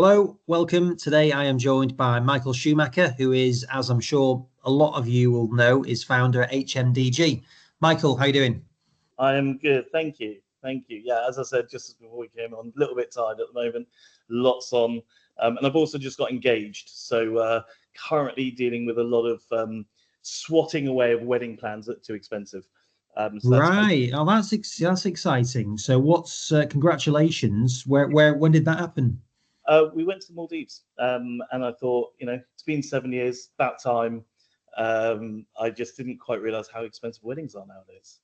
Hello, welcome. Today I am joined by Michael Schumacher, who is, as I'm sure a lot of you will know, is founder at HMDG. Michael, how are you doing? I am good, thank you. Thank you. Yeah, as I said just before we came on, a little bit tired at the moment, lots on. And I've also just got engaged. So currently dealing with a lot of swatting away of wedding plans that are too expensive. Right. Oh, that's exciting. So what's congratulations. When did that happen? We went to the Maldives and I thought, it's been 7 years, about time. I just didn't quite realize how expensive weddings are nowadays.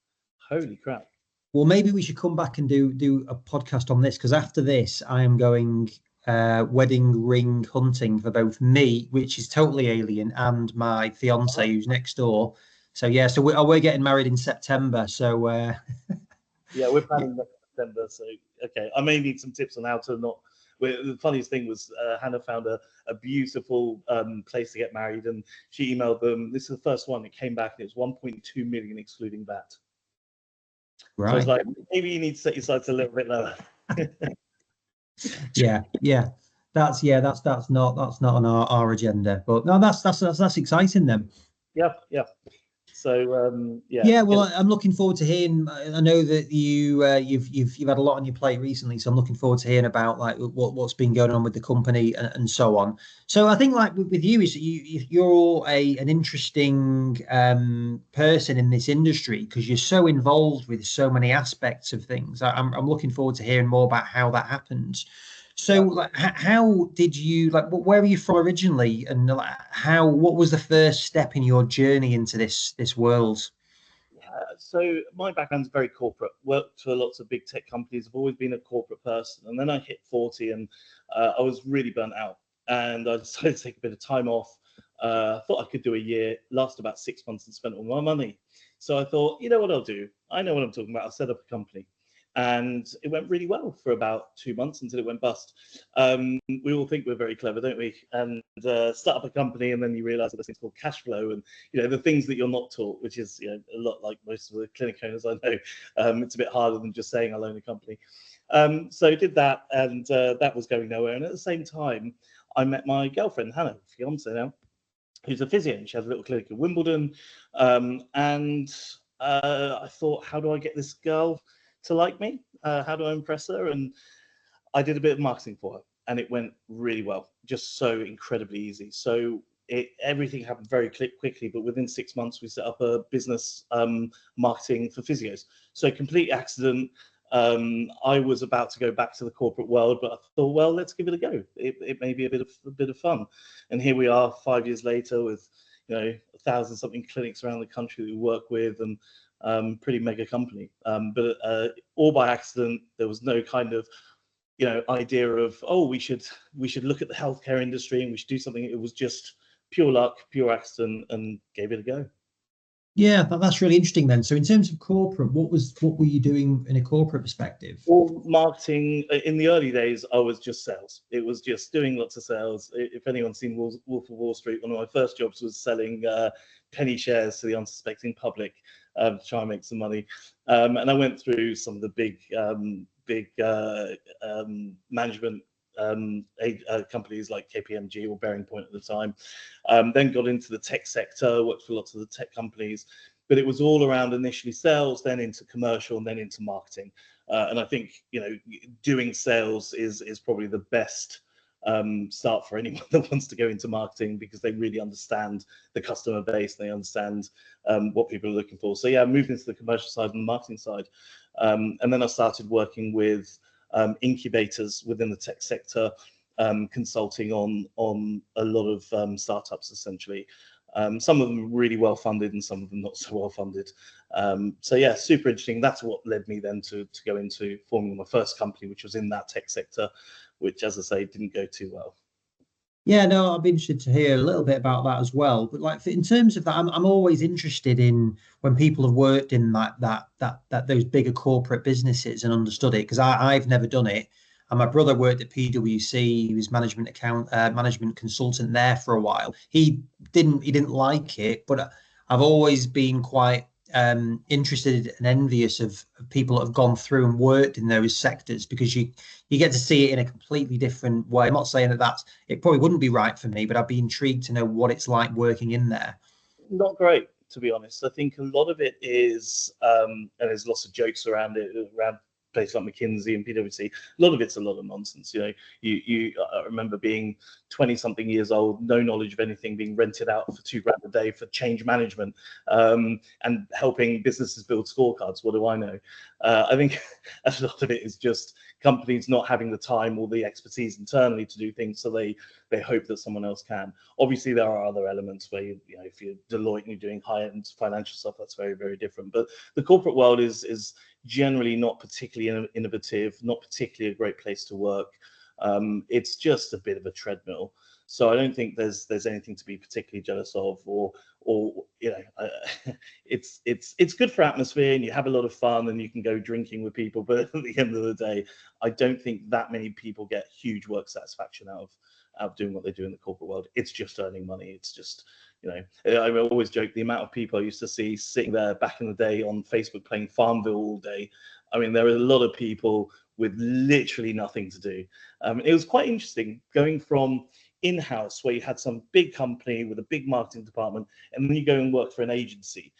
Holy crap. Well, maybe we should come back and do a podcast on this, because after this, I am going wedding ring hunting for both me, which is totally alien, and my fiance, who's next door. So yeah, so we're getting married in September. So yeah, we're planning next September. So okay, I may need some tips on how to not. The funniest thing was Hannah found a beautiful place to get married, and she emailed them. This is the first one. It came back and it was 1.2 million excluding VAT. Right. So I was like, maybe you need to set your sights a little bit lower. yeah. That's not on our agenda. But no, that's exciting then. Yeah. So yeah. Well, I'm looking forward to hearing. I know that you've had a lot on your plate recently, so I'm looking forward to hearing about like what's been going on with the company and so on. So I think like with you is that you're an interesting person in this industry because you're so involved with so many aspects of things. I'm looking forward to hearing more about how that happens. So, like, how did you where were you from originally, and what was the first step in your journey into this world? So my background's very corporate. Worked for lots of big tech companies. I've always been a corporate person, and then I hit 40, and I was really burnt out, and I decided to take a bit of time off. Thought I could do a year, last about 6 months, and spent all my money. So I thought, you know what I'll do? I know what I'm talking about. I'll set up a company. And it went really well for about 2 months until it went bust. We all think we're very clever, don't we? And start up a company, and then you realize that there's things called cash flow, and the things that you're not taught, which is a lot like most of the clinic owners I know. It's a bit harder than just saying I'll own a company. So I did that, and that was going nowhere. And at the same time, I met my girlfriend Hannah, fiance now, who's a physio, and she has a little clinic in Wimbledon. And I thought, how do I get this girl to like me? How do I impress her? And I did a bit of marketing for her, and it went really well, just so incredibly easy. So everything happened very quickly, but within 6 months we set up a business marketing for physios. So complete accident. I was about to go back to the corporate world, but I thought, well, let's give it a go. It may be a bit of fun. And here we are 5 years later with 1,000 something clinics around the country that we work with, and pretty mega company, but all by accident. There was no kind of idea of, oh, we should look at the healthcare industry and we should do something. It was just pure luck, pure accident, and gave it a go. Yeah, that's really interesting then. So in terms of corporate, what were you doing in a corporate perspective? All marketing. In the early days, I was just sales. It was just doing lots of sales. If anyone's seen Wolf of Wall Street, one of my first jobs was selling penny shares to the unsuspecting public to try and make some money. And I went through some of the big management companies like KPMG or Bearing Point at the time. Then got into the tech sector, worked for lots of the tech companies, but it was all around initially sales, then into commercial, and then into marketing. And I think doing sales is probably the best start for anyone that wants to go into marketing, because they really understand the customer base, they understand what people are looking for. So yeah, I moved into the commercial side and the marketing side, and then I started working with incubators within the tech sector, consulting on a lot of startups essentially. Some of them really well funded and some of them not so well funded. So yeah, super interesting. That's what led me then to go into forming my first company, which was in that tech sector, which, as I say, didn't go too well. Yeah, no, I'd be interested to hear a little bit about that as well. But like in terms of that, I'm always interested in when people have worked in that those bigger corporate businesses and understood it, because I've never done it. And my brother worked at PwC. He was management consultant there for a while. He didn't like it, but I've always been quite interested and envious of people that have gone through and worked in those sectors, because you get to see it in a completely different way. I'm not saying that it probably wouldn't be right for me, but I'd be intrigued to know what it's like working in there. Not great, to be honest. I think a lot of it is, and there's lots of jokes around it, around places like McKinsey and PwC. A lot of it's a lot of nonsense. You know, I remember being 20-something years old, no knowledge of anything, being rented out for £2 a day for change management, and helping businesses build scorecards. What do I know? I think a lot of it is just companies not having the time or the expertise internally to do things, so they hope that someone else can. Obviously, there are other elements where you know, if you're Deloitte and you're doing high-end financial stuff, that's very, very different. But the corporate world is generally not particularly innovative, not particularly a great place to work. It's just a bit of a treadmill. So I don't think there's anything to be particularly jealous of, or you know, it's good for atmosphere and you have a lot of fun and you can go drinking with people. But at the end of the day, I don't think that many people get huge work satisfaction out of doing what they do in the corporate world. It's just earning money. It's just, you know, I always joke the amount of people I used to see sitting there back in the day on Facebook playing Farmville all day. I mean, there are a lot of people with literally nothing to do. It was quite interesting going from in-house, where you had some big company with a big marketing department, and then you go and work for an agency,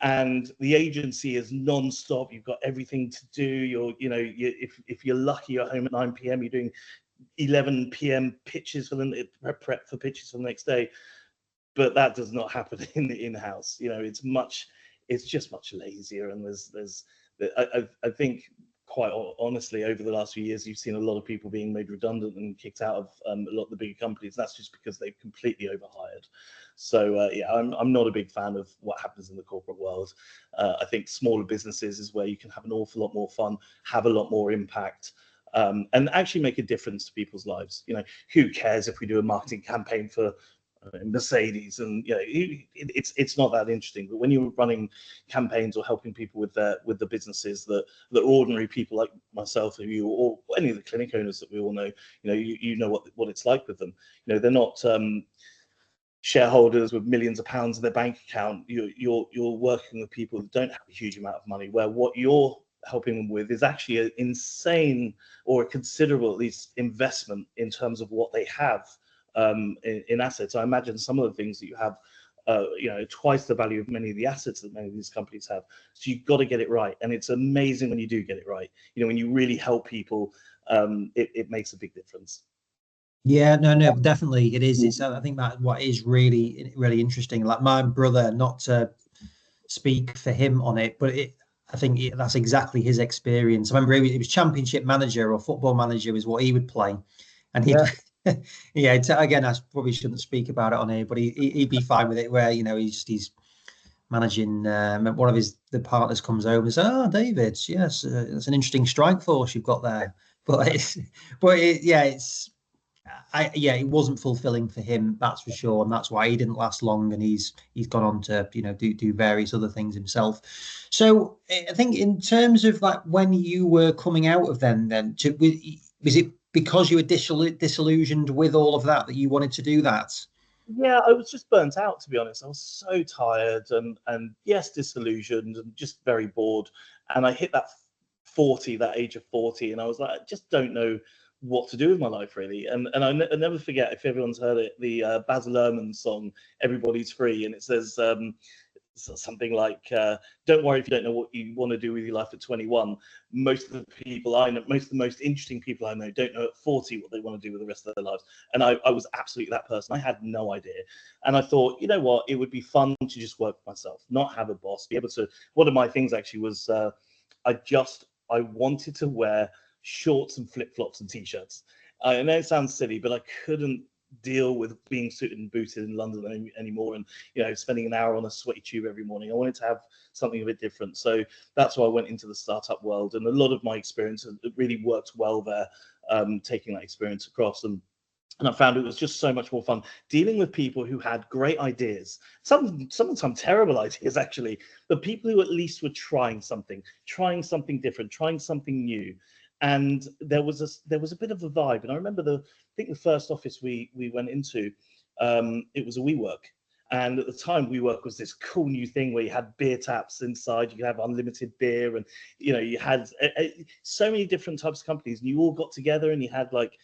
and the agency is non-stop. You've got everything to do. If you're lucky, you're home at 9 p.m. You're doing 11 p.m. pitches for the prep for pitches for the next day. But that does not happen in the in-house. You know, it's just much lazier, and I think, quite honestly, over the last few years, you've seen a lot of people being made redundant and kicked out of a lot of the bigger companies. That's just because they've completely overhired. So yeah, I'm not a big fan of what happens in the corporate world. I think smaller businesses is where you can have an awful lot more fun, have a lot more impact, and actually make a difference to people's lives. You know, who cares if we do a marketing campaign for Mercedes, and you know, it's not that interesting. But when you're running campaigns or helping people with the businesses that ordinary people like myself, or you, or any of the clinic owners that we all know, you know what it's like with them. You know, they're not shareholders with millions of pounds in their bank account. You're working with people that don't have a huge amount of money, where what you're helping them with is actually an insane, or a considerable at least, investment in terms of what they have in assets. I imagine some of the things that you have, twice the value of many of the assets that many of these companies have. So you've got to get it right, and it's amazing when you do get it right. You know, when you really help people, it makes a big difference. Yeah, no, definitely it is. It's I think that what is really, really interesting. Like my brother, not to speak for him on it, but I think that's exactly his experience. I remember he was championship manager, or football manager was what he would play, and he'd. Yeah. Yeah, again, I probably shouldn't speak about it on here, but he'd be fine with it. Where he's managing, one of the partners comes over and says, "Oh, David, yes, it's an interesting strike force you've got there." But it wasn't fulfilling for him, that's for sure, and that's why he didn't last long, and he's gone on to do various other things himself. So I think in terms of like when you were coming out of them, was it because you were disillusioned with all of that you wanted to do that? Yeah, I was just burnt out, to be honest. I was so tired and yes, disillusioned and just very bored. And I hit that age of 40, and I was like, I just don't know what to do with my life, really. And I never forget, if everyone's heard it, the Baz Luhrmann song "Everybody's Free," and it says something like, "Don't worry if you don't know what you want to do with your life at 21. Most of the people I know, most of the most interesting people I know, don't know at 40 what they want to do with the rest of their lives." And I was absolutely that person. I had no idea. And I thought, you know what, it would be fun to just work for myself, not have a boss, be able to. One of my things actually was I wanted to wear shorts and flip-flops and t-shirts. I know it sounds silly, but I couldn't deal with being suited and booted in London anymore, and spending an hour on a sweaty tube every morning. I wanted to have something a bit different, so that's why I went into the startup world, and a lot of my experience really worked well there, taking that experience across, and I found it was just so much more fun dealing with people who had great ideas, sometimes terrible ideas actually, but people who at least were trying something different, trying something new. And there was a bit of a vibe. And I remember I think the first office we went into, it was a WeWork. And at the time, WeWork was this cool new thing where you had beer taps inside, you could have unlimited beer, and you had so many different types of companies, and you all got together, and you had like,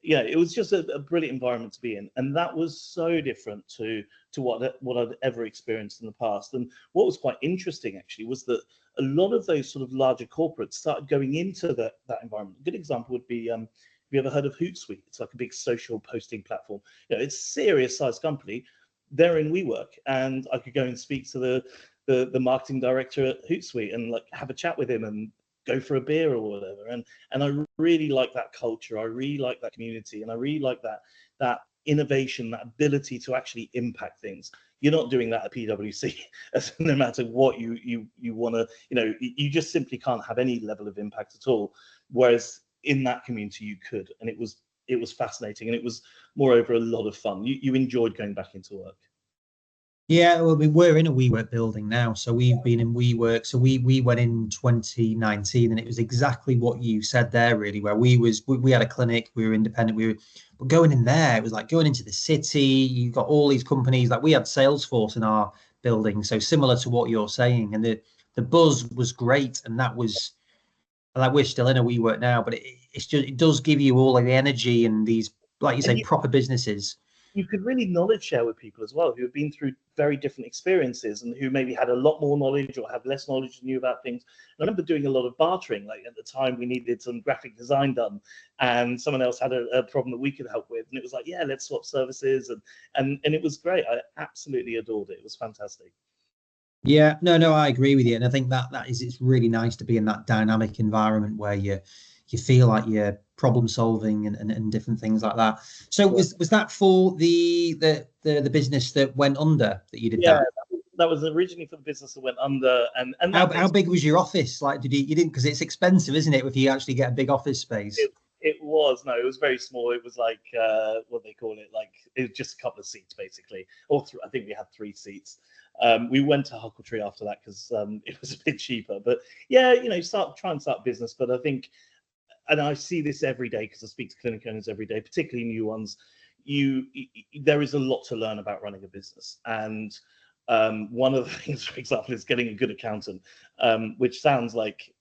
it was just a brilliant environment to be in, and that was so different to what I'd ever experienced in the past. And what was quite interesting actually was that a lot of those sort of larger corporates started going into that environment. A good example would be, have you ever heard of Hootsuite? It's like a big social posting platform. It's a serious sized company. They're in WeWork, and I could go and speak to the marketing director at Hootsuite and like have a chat with him and go for a beer or whatever. And I really like that culture. I really like that community, and I really like that innovation, that ability to actually impact things. You're not doing that at PwC. No matter what you want to, you just simply can't have any level of impact at all. Whereas in that community you could, and it was fascinating, and it was moreover a lot of fun. You enjoyed going back into work. Yeah, well, we're in a WeWork building now, so we've been in WeWork. So we went in 2019, and it was exactly what you said there, really, where we had a clinic, we were independent, but going in there, it was like going into the city. You got all these companies, like we had Salesforce in our building, so similar to what you're saying, and the buzz was great, and that was like we're still in a WeWork now, but it does give you all of the energy and these, like you say, proper businesses. You could really knowledge share with people as well who have been through very different experiences and who maybe had a lot more knowledge or had less knowledge than you about things. And I remember doing a lot of bartering. Like at the time we needed some graphic design done, and someone else had a problem that we could help with, and it was like, yeah, let's swap services, and it was great. I absolutely adored it. It was fantastic. Yeah, no, I agree with you, and I think it's really nice to be in that dynamic environment where you feel like you're problem solving and different things like that. So was that for the business that went under that you did? Yeah, that was originally for the business that went under. And how big was your office? Like, you didn't, because it's expensive, isn't it, if you actually get a big office space? It was very small. It was like what they call it, like it was just a couple of seats basically, or I think we had 3 seats. We went to Huckletree after that because it was a bit cheaper. But yeah, try and start business. But I think, and I see this every day because I speak to clinic owners every day, particularly new ones. There is a lot to learn about running a business, and one of the things, for example, is getting a good accountant, which sounds like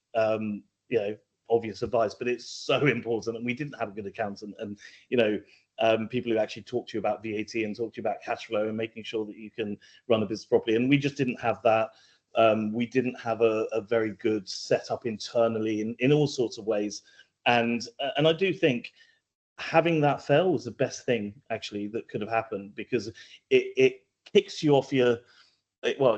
obvious advice, but it's so important. And we didn't have a good accountant, and people who actually talk to you about VAT and talk to you about cash flow and making sure that you can run a business properly. And we just didn't have that. We didn't have a very good setup internally in all sorts of ways. And I do think having that fail was the best thing actually that could have happened, because it kicks you off it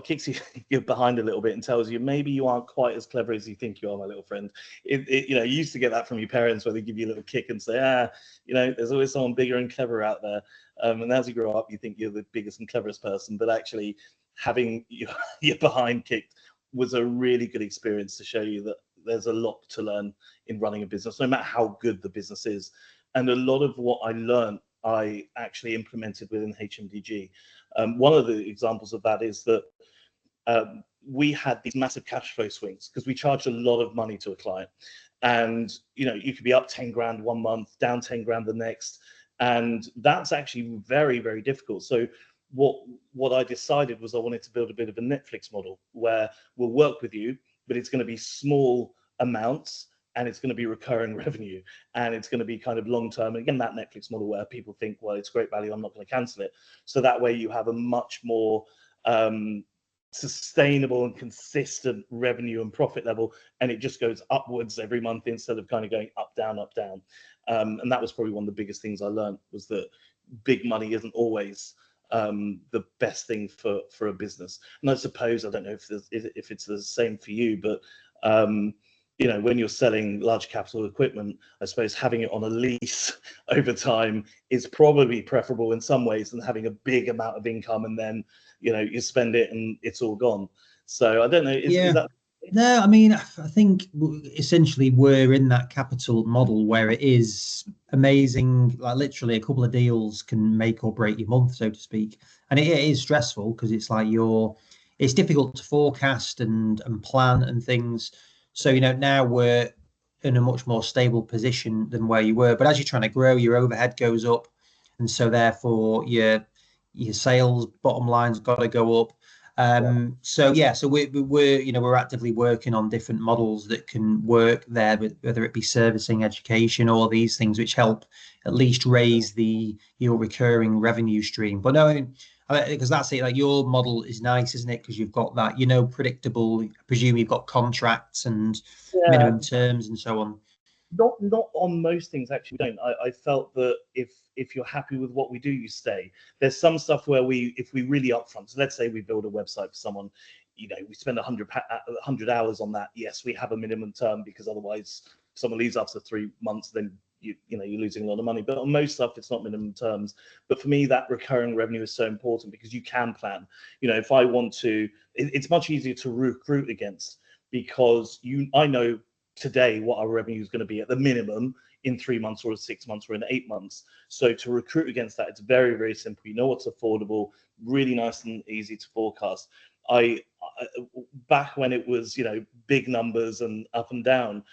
kicks you behind a little bit and tells you maybe you aren't quite as clever as you think you are, my little friend. You used to get that from your parents, where they give you a little kick and say, there's always someone bigger and clever out there. And as you grow up, you think you're the biggest and cleverest person, but actually having your behind kicked was a really good experience to show you that there's a lot to learn in running a business, no matter how good the business is. And a lot of what I learned, I actually implemented within HMDG. One of the examples of that is that we had these massive cash flow swings because we charged a lot of money to a client. And, you could be up 10 grand one month, down 10 grand the next. And that's actually very, very difficult. So what I decided was I wanted to build a bit of a Netflix model where we'll work with you, but it's going to be small amounts, and it's going to be recurring revenue, and it's going to be kind of long term. And again, that Netflix model where people think, well, it's great value, I'm not going to cancel it. So that way you have a much more sustainable and consistent revenue and profit level, and it just goes upwards every month instead of kind of going up, down, up, down. And that was probably one of the biggest things I learned, was that big money isn't always the best thing for a business. And I suppose, I don't know if it's the same for you, but when you're selling large capital equipment, I suppose having it on a lease over time is probably preferable in some ways than having a big amount of income and then you spend it and it's all gone. So I don't know. Is that? No, I mean, I think essentially we're in that capital model where it is amazing. Like literally a couple of deals can make or break your month, so to speak. And it is stressful because it's like it's difficult to forecast and plan and things. So, now we're in a much more stable position than where you were. But as you're trying to grow, your overhead goes up. And so therefore your sales bottom line's got to go up. So yeah, so we're we're actively working on different models that can work there, whether it be servicing, education, all these things which help at least raise your recurring revenue stream. But no, because that's it. Like your model is nice, isn't it? Because you've got that, predictable. I presume you've got contracts and Yeah, minimum terms and so on. not on most things actually. We don't. I felt that if you're happy with what we do, you stay. There's some stuff where if we really upfront. So let's say we build a website for someone, we spend 100 hours on that. Yes, we have a minimum term because otherwise, if someone leaves after 3 months, then you're losing a lot of money. But on most stuff, it's not minimum terms. But for me, that recurring revenue is so important because you can plan. If I want to, it's much easier to recruit against because I know today what our revenue is going to be at the minimum in 3 months or 6 months or in 8 months. So to recruit against that, it's very, very simple. You know what's affordable, really nice and easy to forecast. I back when it was big numbers and up and down,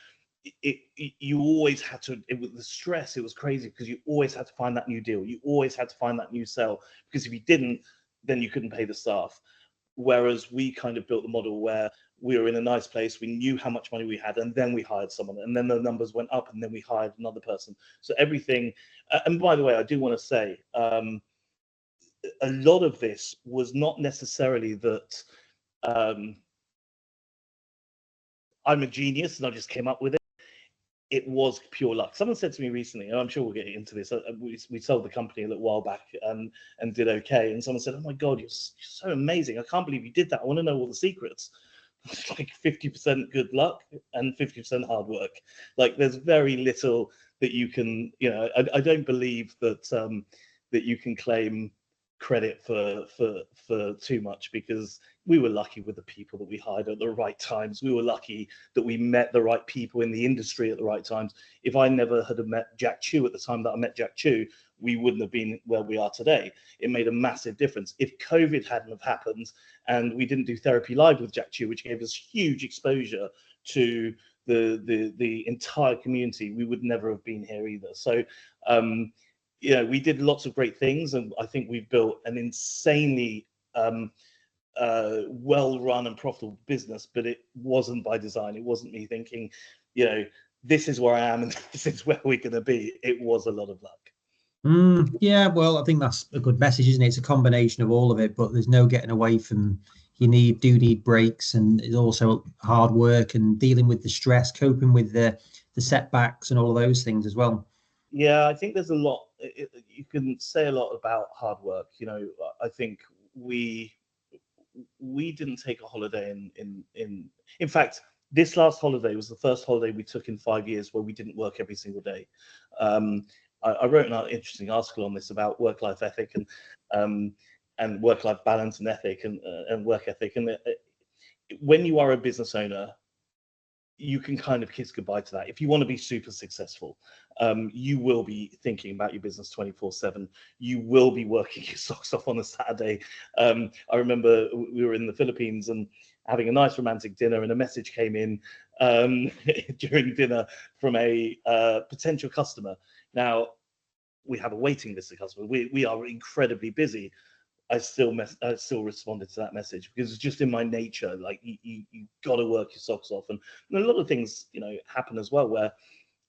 you always had to, it was the stress, it was crazy because you always had to find that new deal, you always had to find that new sell, because if you didn't, then you couldn't pay the staff. Whereas we kind of built the model where we were in a nice place, we knew how much money we had, and then we hired someone, and then the numbers went up, and then we hired another person. So everything, and by the way, I do want to say, a lot of this was not necessarily that I'm a genius and I just came up with it. It was pure luck. Someone said to me recently, and I'm sure we'll get into this, we sold the company a little while back and did okay. And someone said, "Oh my God, you're so amazing. I can't believe you did that. I want to know all the secrets." It's like 50% good luck and 50% hard work. Like there's very little that you can, I don't believe that that you can claim credit for too much, because we were lucky with the people that we hired at the right times. We were lucky that we met the right people in the industry at the right times. If I never had met Jack Chew at the time that I met Jack Chew, we wouldn't have been where we are today. It made a massive difference. If COVID hadn't have happened and we didn't do Therapy Live with Jack Chew, which gave us huge exposure to the entire community, we would never have been here either. So we did lots of great things, and I think we've built an insanely well-run and profitable business. But it wasn't by design. It wasn't me thinking, this is where I am and this is where we're going to be. It was a lot of luck. Yeah, well, I think that's a good message, isn't it? It's a combination of all of it, but there's no getting away from, you need breaks, and it's also hard work and dealing with the stress, coping with the setbacks and all of those things as well. Yeah, I think there's a lot. You can say a lot about hard work. I think we didn't take a holiday in fact, this last holiday was the first holiday we took in 5 years where we didn't work every single day. I wrote an interesting article on this about work-life ethic and work-life balance and ethic and work ethic. And when you are a business owner, you can kind of kiss goodbye to that. If you want to be super successful, you will be thinking about your business 24/7. You will be working your socks off on a Saturday. I remember we were in the Philippines and having a nice romantic dinner, and a message came in during dinner from a potential customer. Now, we have a waiting list of customers. We are incredibly busy. I still responded to that message because it's just in my nature. Like you got to work your socks off, and a lot of things happen as well where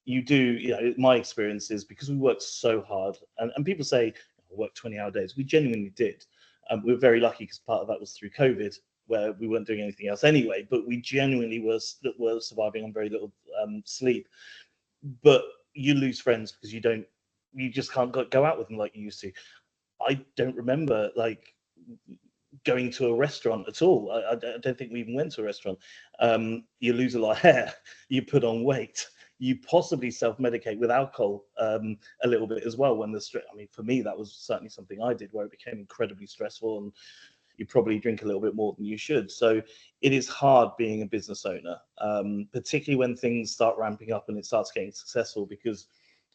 you do. My experience is because we worked so hard, and people say work 20-hour days. We genuinely did. We were very lucky because part of that was through COVID, where we weren't doing anything else anyway. But we genuinely were surviving on very little sleep. But you lose friends because you just can't go out with them like you used to. I don't remember like going to a restaurant at all. I don't think we even went to a restaurant. You lose a lot of hair, you put on weight, you possibly self-medicate with alcohol a little bit as well when the stress. I mean, for me, that was certainly something I did where it became incredibly stressful, and you probably drink a little bit more than you should. So it is hard being a business owner, particularly when things start ramping up and it starts getting successful, because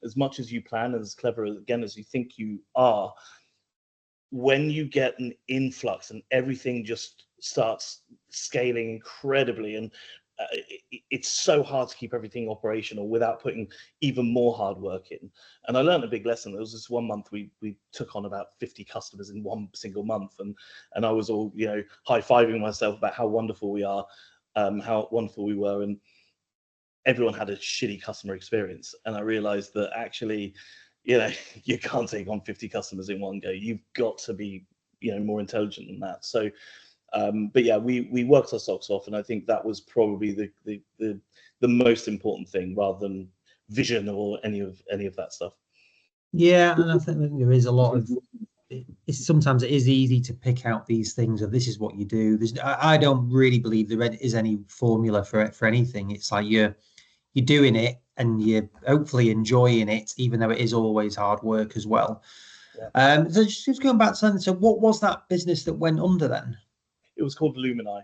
as much as you plan and as clever again as you think you are, when you get an influx and everything just starts scaling incredibly, and it's so hard to keep everything operational without putting even more hard work in. And I learned a big lesson. There was this one month we took on about 50 customers in one single month, and I was all, you know, high-fiving myself about how wonderful we are, how wonderful we were, and everyone had a shitty customer experience. And I realized that actually, you know, you can't take on 50 customers in one go. You've got to be, you know, more intelligent than that. So but yeah, we worked our socks off, and I think that was probably the most important thing, rather than vision or any of that stuff. Yeah, and I think there is a lot of. Sometimes it is easy to pick out these things of this is what you do. I don't really believe there is any formula for anything. It's like you're doing it and you're hopefully enjoying it, even though it is always hard work as well. Yeah. So just going back to something. So what was that business that went under then? It was called Lumini.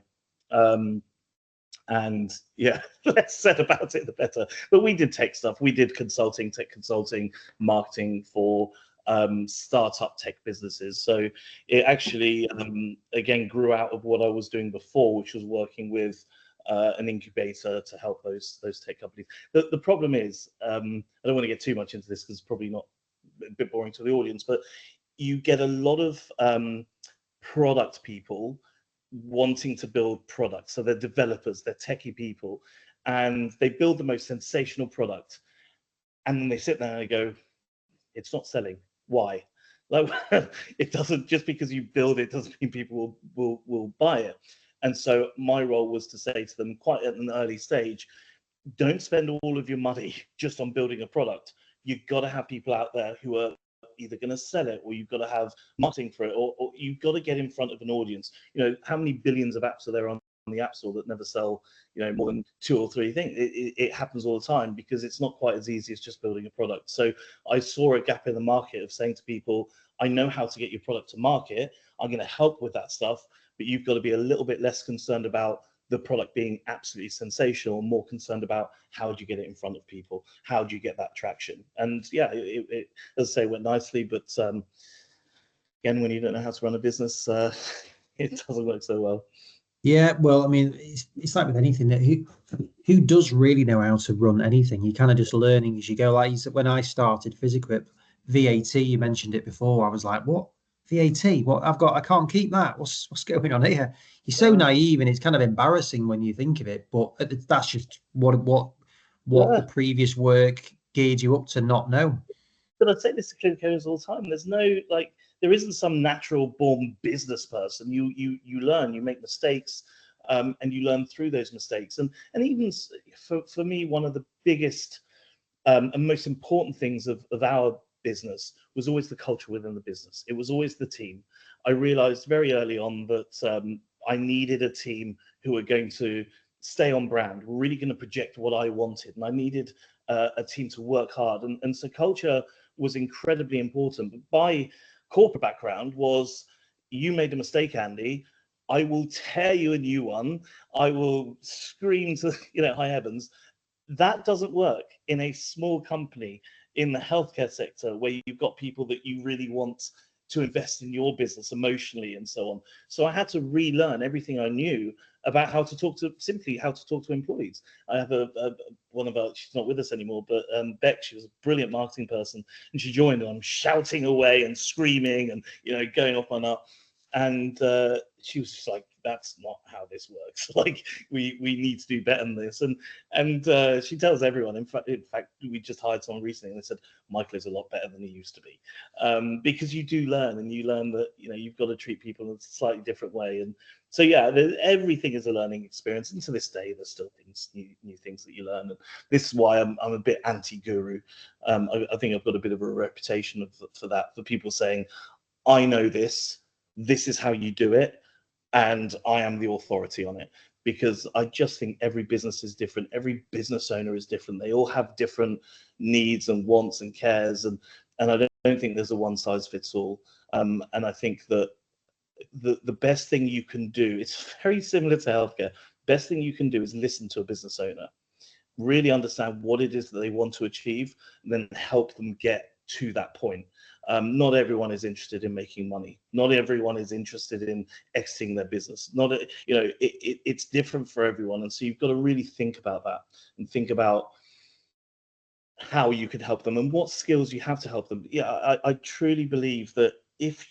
And yeah, less said about it, the better. But we did tech stuff. We did consulting, tech consulting, marketing for startup tech businesses. So it actually, again, grew out of what I was doing before, which was working with an incubator to help those tech companies. The problem is, I don't want to get too much into this because it's probably not a bit boring to the audience, but you get a lot of product people wanting to build products. So they're developers, they're techie people, and they build the most sensational product. And then they sit there and they go, it's not selling. Why? Like, it doesn't, just because you build it doesn't mean people will buy it. And so my role was to say to them, quite at an early stage, don't spend all of your money just on building a product. You've got to have people out there who are either going to sell it, or you've got to have marketing for it, or you've got to get in front of an audience. You know, how many billions of apps are there on the App Store that never sell, you know, more than 2 or 3 things? It happens all the time, because it's not quite as easy as just building a product. So I saw a gap in the market of saying to people, I know how to get your product to market. I'm going to help with that stuff, but you've got to be a little bit less concerned about the product being absolutely sensational, more concerned about how do you get it in front of people, how do you get that traction. And yeah, it as I say, went nicely, but again, when you don't know how to run a business, it doesn't work so well. Yeah, well, I mean, it's like with anything, that who does really know how to run anything? You're kind of just learning as you go. Like you said, when I started Physiquip, VAT, you mentioned it before. I was like, what? VAT? What? I can't keep that. What's going on here? You're so naive, and it's kind of embarrassing when you think of it. But that's just what the previous work geared you up to not know. But I say this to clinicos all the time. There's no, like, there isn't some natural born business person. You learn, you make mistakes, and you learn through those mistakes. And even for me, one of the biggest and most important things of our business was always the culture within the business. It was always the team. I realized very early on that I needed a team who were going to stay on brand, really going to project what I wanted, and I needed a team to work hard. And so culture was incredibly important. But my corporate background was, you made a mistake, Andy, I will tear you a new one. I will scream to, you know, high heavens. That doesn't work in a small company in the healthcare sector, where you've got people that you really want to invest in your business emotionally and so on. So I had to relearn everything I knew about how to talk to employees. I have one of our, she's not with us anymore, but Beck, she was a brilliant marketing person, and she joined, and I'm shouting away and screaming and, you know, going off my nut. And she was just like, that's not how this works. Like, we need to do better than this. And she tells everyone, in fact, we just hired someone recently, and they said, Michael is a lot better than he used to be. Because you do learn, and you learn that, you know, you've got to treat people in a slightly different way. And so, yeah, everything is a learning experience. And to this day, there's still new things that you learn. And this is why I'm a bit anti-guru. I think I've got a bit of a reputation for that, for people saying, I know this is how you do it, and I am the authority on it. Because I just think every business is different. Every business owner is different. They all have different needs and wants and cares. And I don't think there's a one size fits all. And I think that the best thing you can do, it's very similar to healthcare. Best thing you can do is listen to a business owner, really understand what it is that they want to achieve, and then help them get to that point. Not everyone is interested in making money. Not everyone is interested in exiting their business. It's different for everyone. And so you've got to really think about that and think about how you could help them and what skills you have to help them. Yeah, I truly believe that if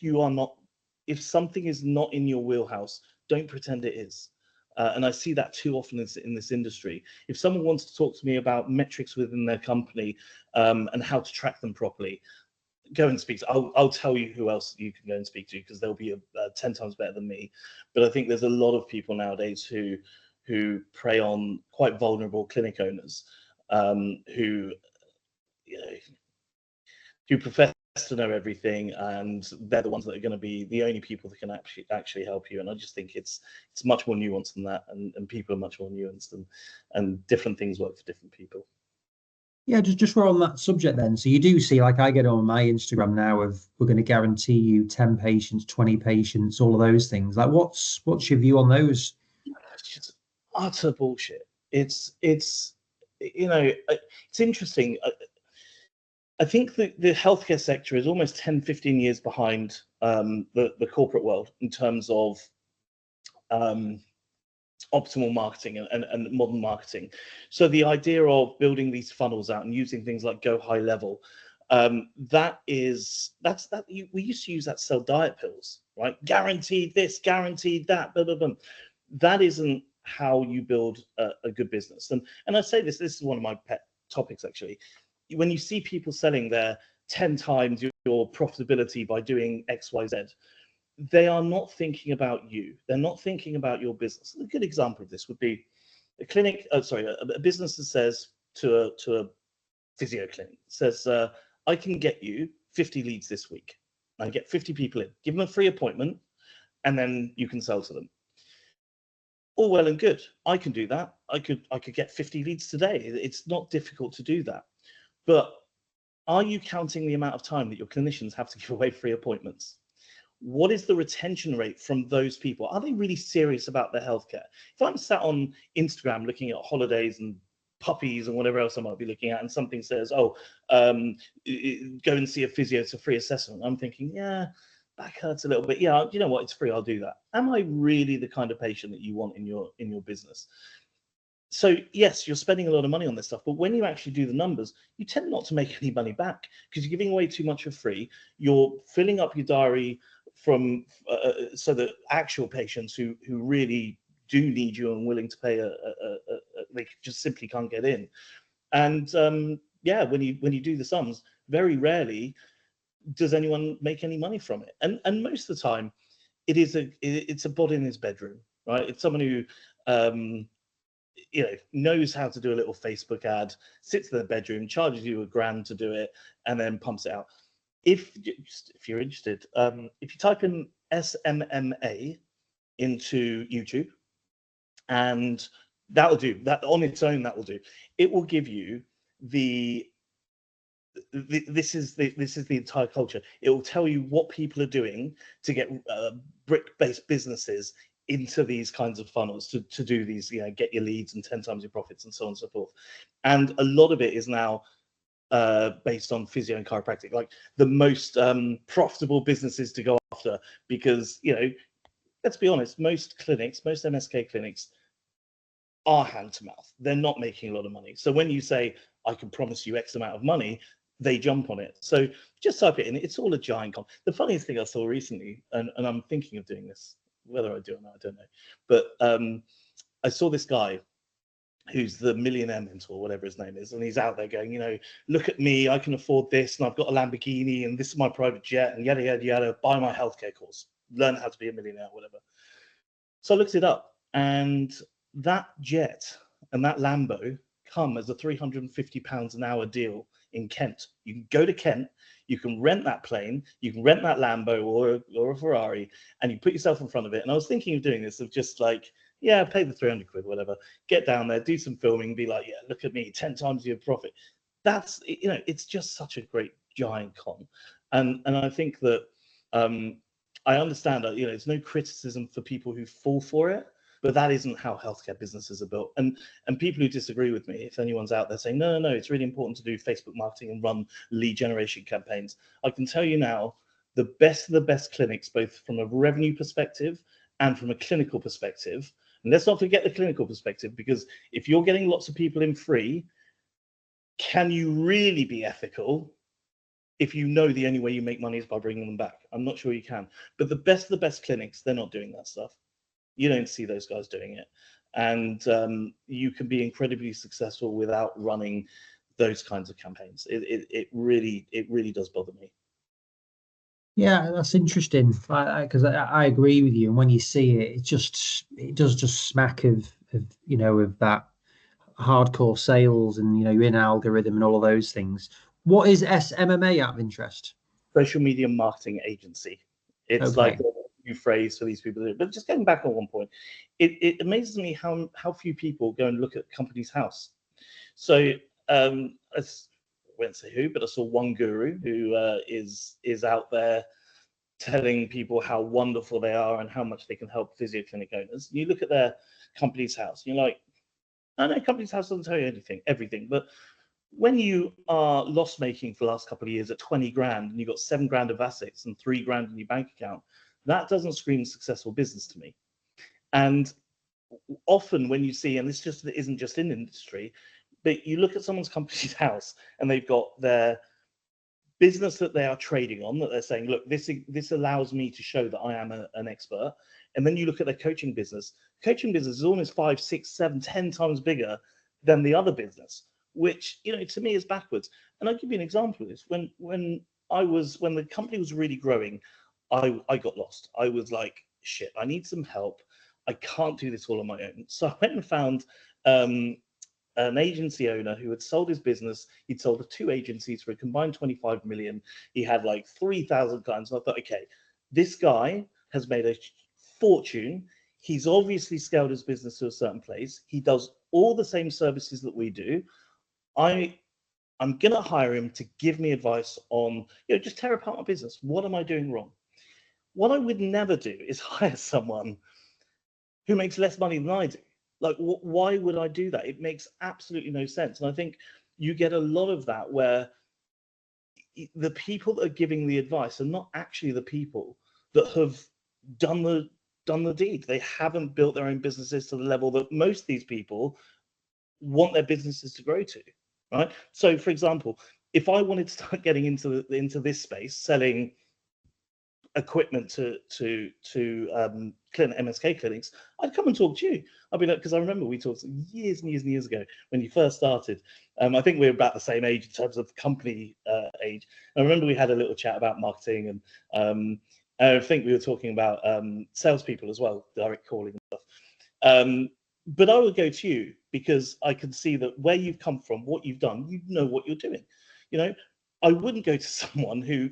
something is not in your wheelhouse, don't pretend it is. And I see that too often in this industry. If someone wants to talk to me about metrics within their company and how to track them properly, go and speak to, I'll tell you who else you can go and speak to, because they'll be 10 times better than me. But I think there's a lot of people nowadays who prey on quite vulnerable clinic owners who profess to know everything, and they're the ones that are going to be the only people that can actually help you. And I just think it's much more nuanced than that, and people are much more nuanced, and different things work for different people. Yeah, just we're on that subject then. So you do see, like I get on my Instagram now of, we're going to guarantee you 10 patients, 20 patients, all of those things. Like what's your view on those? It's just utter bullshit. It's interesting. I think that the healthcare sector is almost 10, 15 years behind the corporate world in terms of optimal marketing and modern marketing. So the idea of building these funnels out and using things like Go High Level, we used to use that to sell diet pills, right? Guaranteed this, guaranteed that, blah, blah, blah. That isn't how you build a good business. And I say this is one of my pet topics actually. When you see people selling their 10 times your profitability by doing X, Y, Z, they are not thinking about you. They're not thinking about your business. A good example of this would be a business that says to a physio clinic, says, I can get you 50 leads this week. I get 50 people in, give them a free appointment, and then you can sell to them. All well and good. I can do that. I could get 50 leads today. It's not difficult to do that. But are you counting the amount of time that your clinicians have to give away free appointments? What is the retention rate from those people? Are they really serious about their healthcare? If I'm sat on Instagram looking at holidays and puppies and whatever else I might be looking at, and something says, go and see a physio, it's a free assessment, I'm thinking, yeah, back hurts a little bit. Yeah, you know what? It's free. I'll do that. Am I really the kind of patient that you want in your business? So yes, you're spending a lot of money on this stuff, but when you actually do the numbers, you tend not to make any money back because you're giving away too much for free. You're filling up your diary from so that actual patients who really do need you and willing to pay they just simply can't get in. And when you do the sums, very rarely does anyone make any money from it. And most of the time, it's a bod in his bedroom, right? It's someone who knows how to do a little Facebook ad, sits in their bedroom, charges you $1,000 to do it, and then pumps it out. If you're interested, if you type in SMMA into YouTube, and that'll do. That on its own, that will do. It will give you this is the entire culture. It will tell you what people are doing to get brick-based businesses into these kinds of funnels to do these, get your leads and 10 times your profits and so on and so forth. And a lot of it is now based on physio and chiropractic, like the most profitable businesses to go after, because let's be honest, most MSK clinics are hand to mouth. They're not making a lot of money. So when you say I can promise you X amount of money, they jump on it. So just type it in. It's all a giant con. The funniest thing I saw recently, and I'm thinking of doing this, whether I do or not, I don't know. But I saw this guy who's the millionaire mentor, whatever his name is, and he's out there going, look at me, I can afford this, and I've got a Lamborghini, and this is my private jet, and yada yada yada. Buy my healthcare course, learn how to be a millionaire, whatever. So I looked it up, and that jet and that Lambo come as a £350 an hour deal in Kent. You can go to Kent, you can rent that plane, you can rent that Lambo or a Ferrari, and you put yourself in front of it. And I was thinking of doing this, of just like, yeah, pay the 300 quid, whatever, get down there, do some filming, be like, yeah, look at me, 10 times your profit. That's, it's just such a great giant con. And I think that I understand that, it's no criticism for people who fall for it. But that isn't how healthcare businesses are built. And people who disagree with me, if anyone's out there saying, no, it's really important to do Facebook marketing and run lead generation campaigns, I can tell you now, the best of the best clinics, both from a revenue perspective and from a clinical perspective, and let's not forget the clinical perspective, because if you're getting lots of people in free, can you really be ethical if you know the only way you make money is by bringing them back? I'm not sure you can. But the best of the best clinics, they're not doing that stuff. You don't see those guys doing it. And you can be incredibly successful without running those kinds of campaigns. It really does bother me. Yeah, that's interesting. Because I agree with you. And when you see it, it does just smack of that hardcore sales and you're in algorithm and all of those things. What is SMMA out of interest? Social media marketing agency. It's Okay. like a new phrase for these people. But just going back on one point, it amazes me how few people go and look at Companies House. So I won't say who, but I saw one guru who is out there telling people how wonderful they are and how much they can help physio clinic owners. You look at their Companies House, and you're like, I know Companies House doesn't tell you everything, but when you are loss making for the last couple of years at 20 grand and you've got 7 grand of assets and 3 grand in your bank account, that doesn't scream successful business to me. And often when you see, and this just isn't just in industry, but you look at someone's Companies House and they've got their business that they are trading on, that they're saying, look, this allows me to show that I am an expert. And then you look at their coaching business is almost 5, 6, 7, 10 times bigger than the other business, which, to me is backwards. And I'll give you an example of this. When the company was really growing, I got lost. I was like, shit, I need some help. I can't do this all on my own. So I went and found an agency owner who had sold his business. He'd sold 2 agencies for a combined 25 million. He had like 3,000 clients. And I thought, okay, this guy has made a fortune. He's obviously scaled his business to a certain place. He does all the same services that we do. I'm going to hire him to give me advice on, just tear apart my business. What am I doing wrong? What I would never do is hire someone who makes less money than I do. Like, why would I do that? It makes absolutely no sense. And I think you get a lot of that where the people that are giving the advice are not actually the people that have done the deed. They haven't built their own businesses to the level that most of these people want their businesses to grow to, right? So, for example, if I wanted to start getting into this space, selling equipment to MSK clinics, I'd come and talk to you. I'd be like, because I remember we talked years and years ago when you first started. I think we were about the same age in terms of company age. I remember we had a little chat about marketing, and I think we were talking about salespeople as well, direct calling and stuff. But I would go to you because I can see that where you've come from, what you've done, you know what you're doing. I wouldn't go to someone who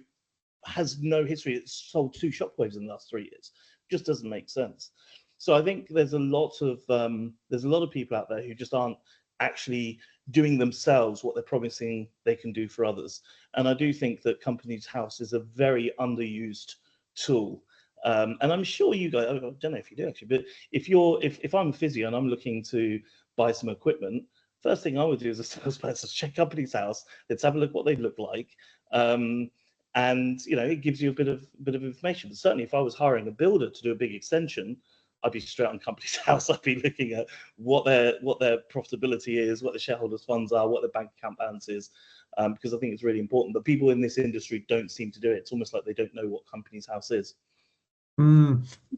has no history. It's sold 2 shockwaves in the last 3 years. It just doesn't make sense. So I think there's a lot of people out there who just aren't actually doing themselves what they're promising they can do for others. And I do think that Companies House is a very underused tool. And I'm sure you guys, I don't know if you do actually, but if I'm a physio and I'm looking to buy some equipment, first thing I would do as a salesperson is check Companies House. Let's have a look what they look like. And it gives you a bit of information. But certainly, if I was hiring a builder to do a big extension, I'd be straight on Companies House. I'd be looking at what their profitability is, what the shareholders' funds are, what their bank account balance is, because I think it's really important. But people in this industry don't seem to do it. It's almost like they don't know what Companies House is.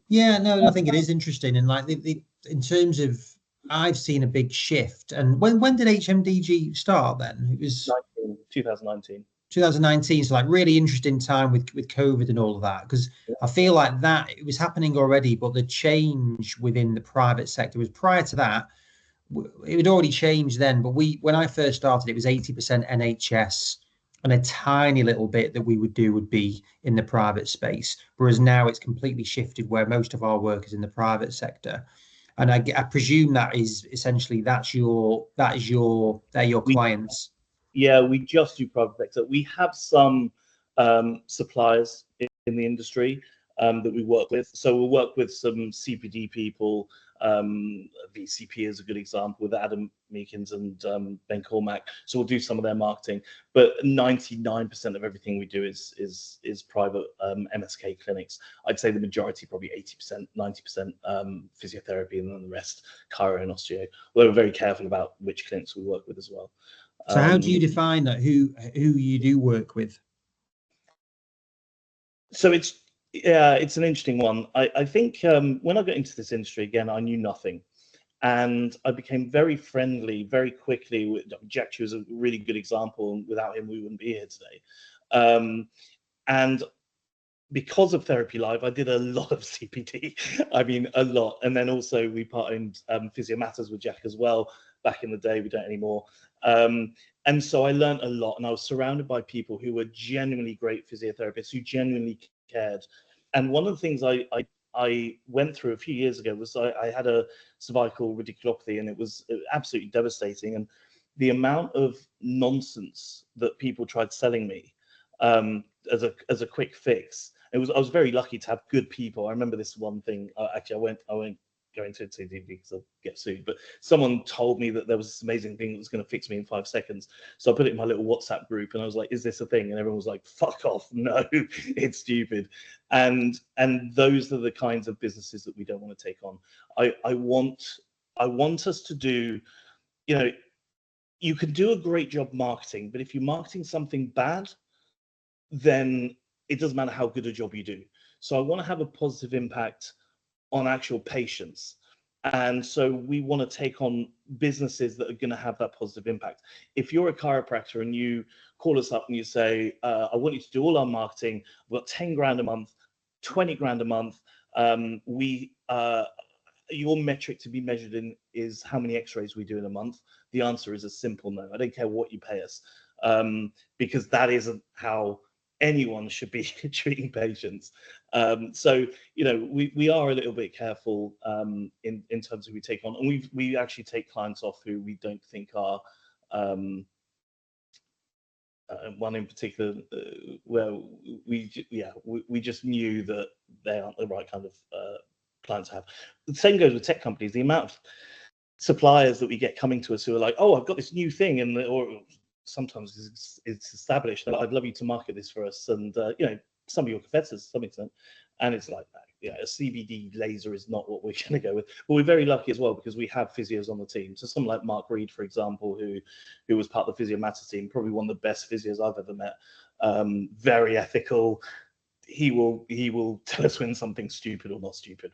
Yeah, no, I think it is interesting, and like in terms of, I've seen a big shift. And when did HMDG start? Then it was 2019. 2019, so like really interesting time with COVID and all of that, because I feel like that it was happening already, but the change within the private sector was prior to that. It had already changed then, but when I first started, it was 80% NHS, and a tiny little bit that we would be in the private space. Whereas now it's completely shifted, where most of our work is in the private sector. And I presume that is essentially they're your clients. Yeah, we just do private sector. We have some suppliers in the industry that we work with. So we'll work with some CPD people VCP is a good example with Adam Meekins and Ben Cormack. So we'll do some of their marketing, but 99% of everything we do is private MSK clinics. I'd say the majority, probably 80%, 90% physiotherapy, and then the rest chiro and osteo. We're very careful about which clinics we work with as well. So how do you define that? Who you do work with? So it's an interesting one. I think when I got into this industry again, I knew nothing, and I became very friendly very quickly with Jack. Was a really good example, and without him, we wouldn't be here today. And because of Therapy Live, I did a lot of CPD. I mean, a lot. And then also we part-owned Physio Matters with Jack as well. Back in the day, we don't anymore. And so I learned a lot, and I was surrounded by people who were genuinely great physiotherapists who genuinely cared. And one of the things I went through a few years ago was I had a cervical radiculopathy, and it was absolutely devastating. And the amount of nonsense that people tried selling me as a quick fix. I was very lucky to have good people. I remember this one thing. Actually, I won't go into it too deeply because I'll get sued. But someone told me that there was this amazing thing that was going to fix me in 5 seconds. So I put it in my little WhatsApp group, and I was like, "Is this a thing?" And everyone was like, "Fuck off! No, it's stupid." And those are the kinds of businesses that we don't want to take on. I want us to do, you can do a great job marketing, but if you're marketing something bad, then it doesn't matter how good a job you do. So I want to have a positive impact on actual patients. And so we want to take on businesses that are going to have that positive impact. If you're a chiropractor and you call us up and you say, I want you to do all our marketing, we've got 10 grand a month, 20 grand a month. Your metric to be measured in is how many x-rays we do in a month. The answer is a simple no. I don't care what you pay us, because that isn't how anyone should be treating patients. So we are a little bit careful in terms of who we take on, and we actually take clients off who we don't think are one in particular where we just knew that they aren't the right kind of clients to have. The same goes with tech companies. The amount of suppliers that we get coming to us who are like, "Oh, I've got this new thing," or sometimes it's established. I'd love you to market this for us, and some of your competitors to some extent. And it's like, a CBD laser is not what we're going to go with. But we're very lucky as well because we have physios on the team. So someone like Mark Reed, for example, who was part of the Physio Matters team, probably one of the best physios I've ever met. Very ethical. He will tell us when something's stupid or not stupid.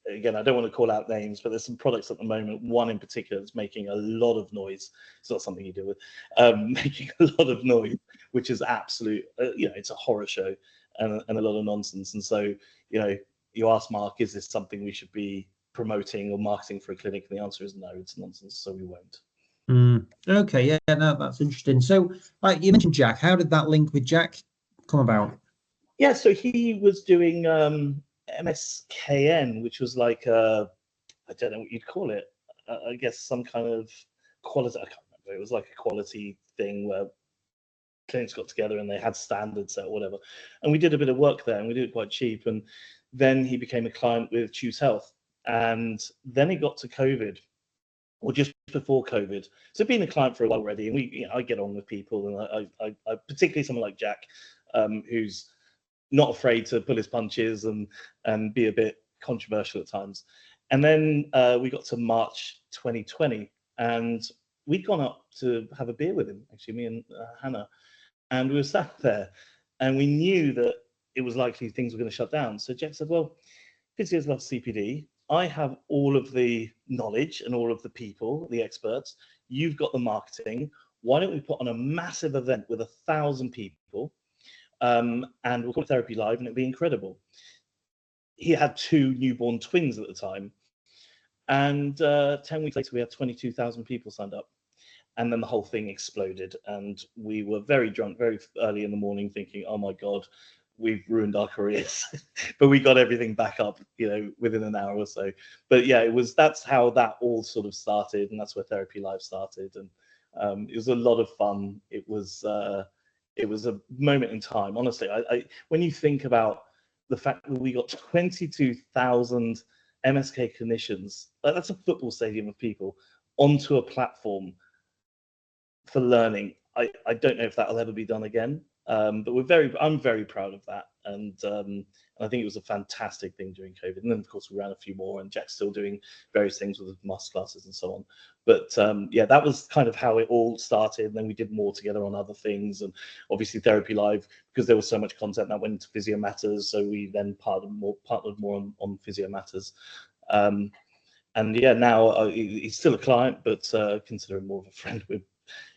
Again, I don't want to call out names, but there's some products at the moment, one in particular that's making a lot of noise. It's not something you deal with, making a lot of noise, which is absolute, it's a horror show and a lot of nonsense. And so, you ask Mark, is this something we should be promoting or marketing for a clinic? And the answer is no, it's nonsense, so we won't. Okay, yeah, no, that's interesting. So, you mentioned Jack. How did that link with Jack come about? Yeah, so he was doing MSKN, which was like I don't know what you'd call it. I guess some kind of quality. I can't remember. It was like a quality thing where clinics got together and they had standards set or whatever. And we did a bit of work there, and we did it quite cheap. And then he became a client with Choose Health, and then he got to COVID, or just before COVID. So being a client for a while already, and I get on with people, and I particularly someone like Jack, who's not afraid to pull his punches and be a bit controversial at times. And then we got to March 2020, and we'd gone up to have a beer with him, actually, me and Hannah, and we were sat there, and we knew that it was likely things were going to shut down. So Jack said, well, physios love CPD. I have all of the knowledge and all of the people, the experts. You've got the marketing. Why don't we put on a massive event with 1,000 people? And we'll call it Therapy Live, and it'd be incredible. He had 2 newborn twins at the time, and 10 weeks later we had 22,000 people signed up, and then the whole thing exploded, and we were very drunk very early in the morning thinking, oh my god, we've ruined our careers. But we got everything back up, within an hour or so. But yeah, that's how that all sort of started, and that's where Therapy Live started. And it was a lot of fun. It was a moment in time. Honestly, when you think about the fact that we got 22,000 MSK clinicians, that's a football stadium of people, onto a platform for learning. I don't know if that'll ever be done again, but I'm very proud of that, and I think it was a fantastic thing during COVID. And then of course we ran a few more, and Jack's still doing various things with master classes and so on. But yeah, that was kind of how it all started. And then we did more together on other things, and obviously Therapy Live, because there was so much content that went into Physio Matters, so we then partnered more on Physio Matters. And yeah, now he's still a client, but consider him more of a friend. We're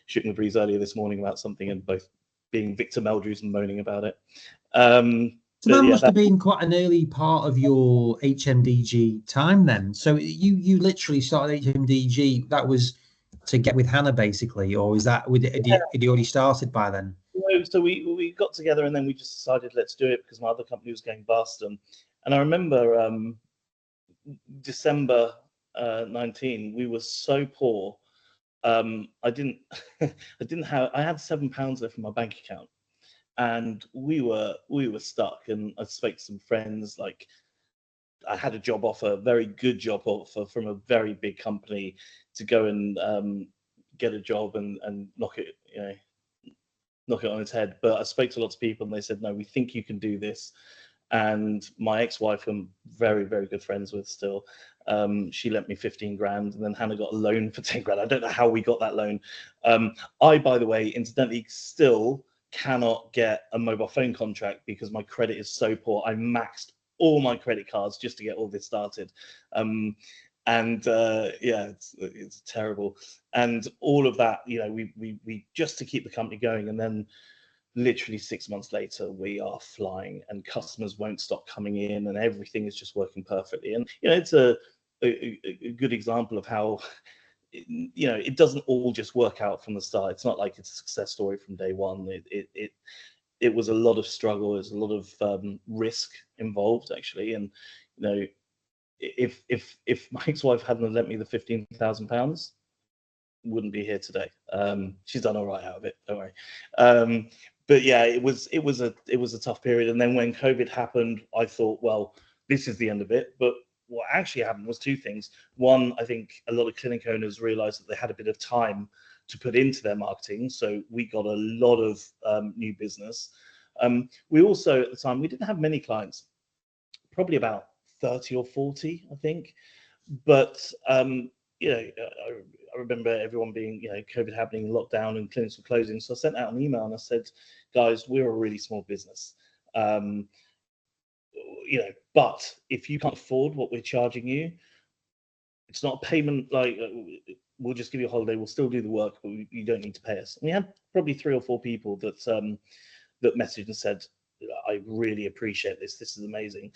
shooting the breeze earlier this morning about something, and both being Victor Meldrews and moaning about it. So that must have been quite an early part of your HMDG time then. So you literally started HMDG, that was to get with Hannah basically, or is that, had you already started by then? No, so we got together, and then we just decided let's do it because my other company was going bust. And I remember December 19, we were so poor. I had £7 left in my bank account, and we were stuck. And I spoke to some friends, like I had a job offer, a very good job offer from a very big company to go and get a job and knock it on its head. But I spoke to lots of people, and they said, no, we think you can do this. And my ex-wife, who I'm very, very good friends with still, she lent me 15 grand, and then Hannah got a loan for 10 grand. I don't know how we got that loan. I, by the way, incidentally, still cannot get a mobile phone contract because my credit is so poor. I maxed all my credit cards just to get all this started. Yeah, it's terrible. And all of that, we just to keep the company going. And then literally 6 months later, we are flying, and customers won't stop coming in, and everything is just working perfectly. And it's a good example of how it doesn't all just work out from the start. It's not like it's a success story from day one. It was a lot of struggle. There's a lot of risk involved, actually. And if my ex-wife hadn't lent me the £15,000, wouldn't be here today. She's done all right out of it, don't worry. But yeah, it was a tough period. And then when COVID happened, I thought, well, this is the end of it. But what actually happened was two things. One, I think a lot of clinic owners realized that they had a bit of time to put into their marketing, so we got a lot of new business. We also, at the time, we didn't have many clients, probably about 30 or 40, I think. But I remember everyone being, COVID happening, lockdown, and clinics were closing. So I sent out an email and I said, guys, we're a really small business. But if you can't afford what we're charging you, it's not a payment like we'll just give you a holiday. We'll still do the work, but you don't need to pay us. And we had probably 3 or 4 people that messaged and said, I really appreciate this. This is amazing.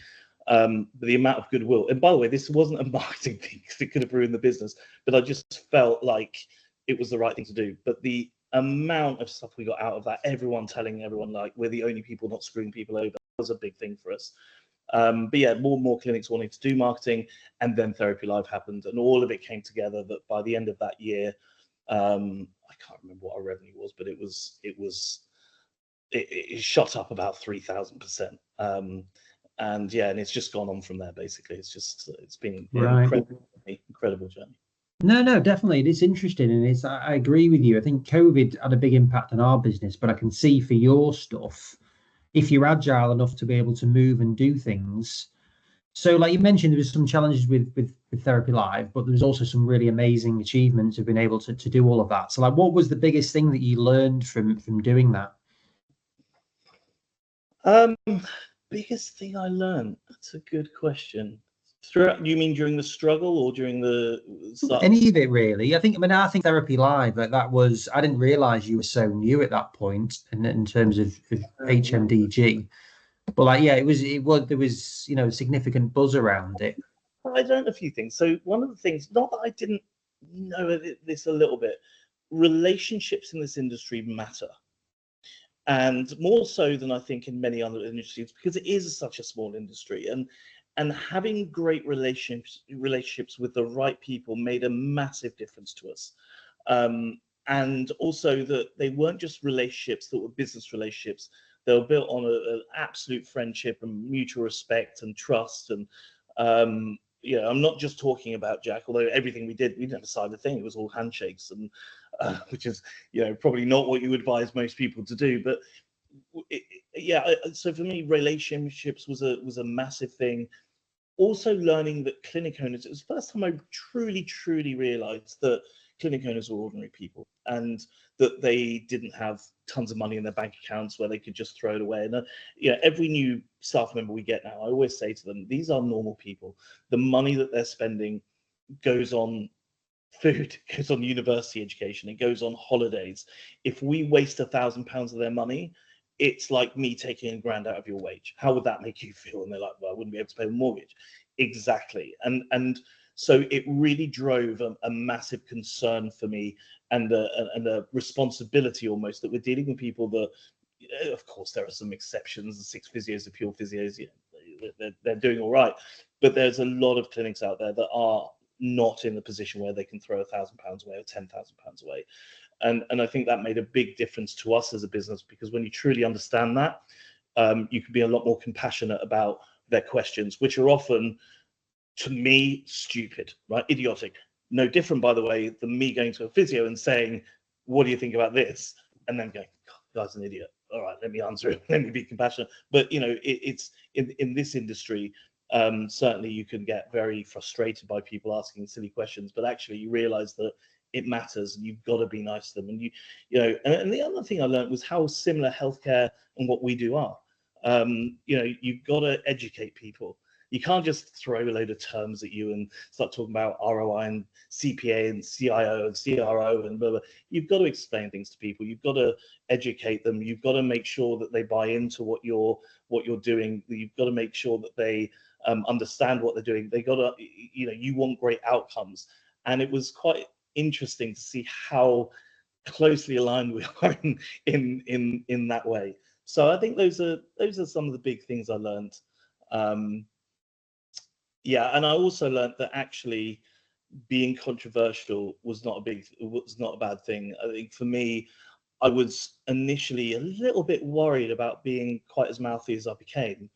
But the amount of goodwill, and by the way, this wasn't a marketing thing because it could have ruined the business, but I just felt like it was the right thing to do. But the amount of stuff we got out of that, everyone telling everyone like we're the only people not screwing people over, was a big thing for us. But yeah, more and more clinics wanting to do marketing, and then Therapy Live happened, and all of it came together that by the end of that year, I can't remember what our revenue was, but it shot up about 3,000%. And yeah, and it's just gone on from there. Basically, it's been an incredible journey. No, definitely. It's interesting, and I agree with you. I think COVID had a big impact on our business, but I can see for your stuff, if you're agile enough to be able to move and do things. So, like you mentioned, there was some challenges with Therapy Live, but there was also some really amazing achievements of being able to do all of that. So, like, what was the biggest thing that you learned from doing that? Biggest thing I learned? That's a good question. You mean during the struggle or during the start? Any of it, really. I think Therapy Live, that was, I didn't realize you were so new at that point in terms of HMDG. But like, yeah, there was significant buzz around it. I learned a few things. So one of the things, not that I didn't know this a little bit, relationships in this industry matter. And more so than I think in many other industries, because it is such a small industry, and having great relationships with the right people made a massive difference to us. And also that they weren't just relationships that were business relationships. They were built on an absolute friendship and mutual respect and trust. And I'm not just talking about Jack, although everything we did, we didn't decide a thing. It was all handshakes, and which is, probably not what you advise most people to do. But so for me, relationships was a massive thing. Also learning that clinic owners, it was the first time I truly realized that clinic owners were ordinary people, and that they didn't have tons of money in their bank accounts where they could just throw it away. And every new staff member we get now, I always say to them, these are normal people. The money that they're spending goes on food, it goes on university education, it goes on holidays. If we waste £1,000 of their money, it's like me taking £1,000 out of your wage. How would that make you feel? And they're like, well, I wouldn't be able to pay the mortgage. Exactly. And so it really drove a massive concern for me, and a responsibility almost, that we're dealing with people that, of course, there are some exceptions. The 6 physios, the pure physios, they're doing all right. But there's a lot of clinics out there that are not in the position where they can throw £1,000 away or £10,000 away. And I think that made a big difference to us as a business, because when you truly understand that, you can be a lot more compassionate about their questions, which are often, to me, stupid, right? Idiotic. No different, by the way, than me going to a physio and saying, what do you think about this? And then going, God, guy's an idiot. All right, let me answer it. Let me be compassionate. But, it's in this industry, certainly you can get very frustrated by people asking silly questions, but actually you realize that it matters, and you've got to be nice to them. And and the other thing I learned was how similar healthcare and what we do are. You've got to educate people. You can't just throw a load of terms at you and start talking about ROI and CPA and CIO and CRO and blah, blah. You've got to explain things to people. You've got to educate them. You've got to make sure that they buy into what you're doing. You've got to make sure that they understand what they're doing. They got to, you want great outcomes. And it was quite interesting to see how closely aligned we are in that way. So I think those are some of the big things I learned. And I also learned that actually being controversial was not a bad thing. I think for me, I was initially a little bit worried about being quite as mouthy as I became,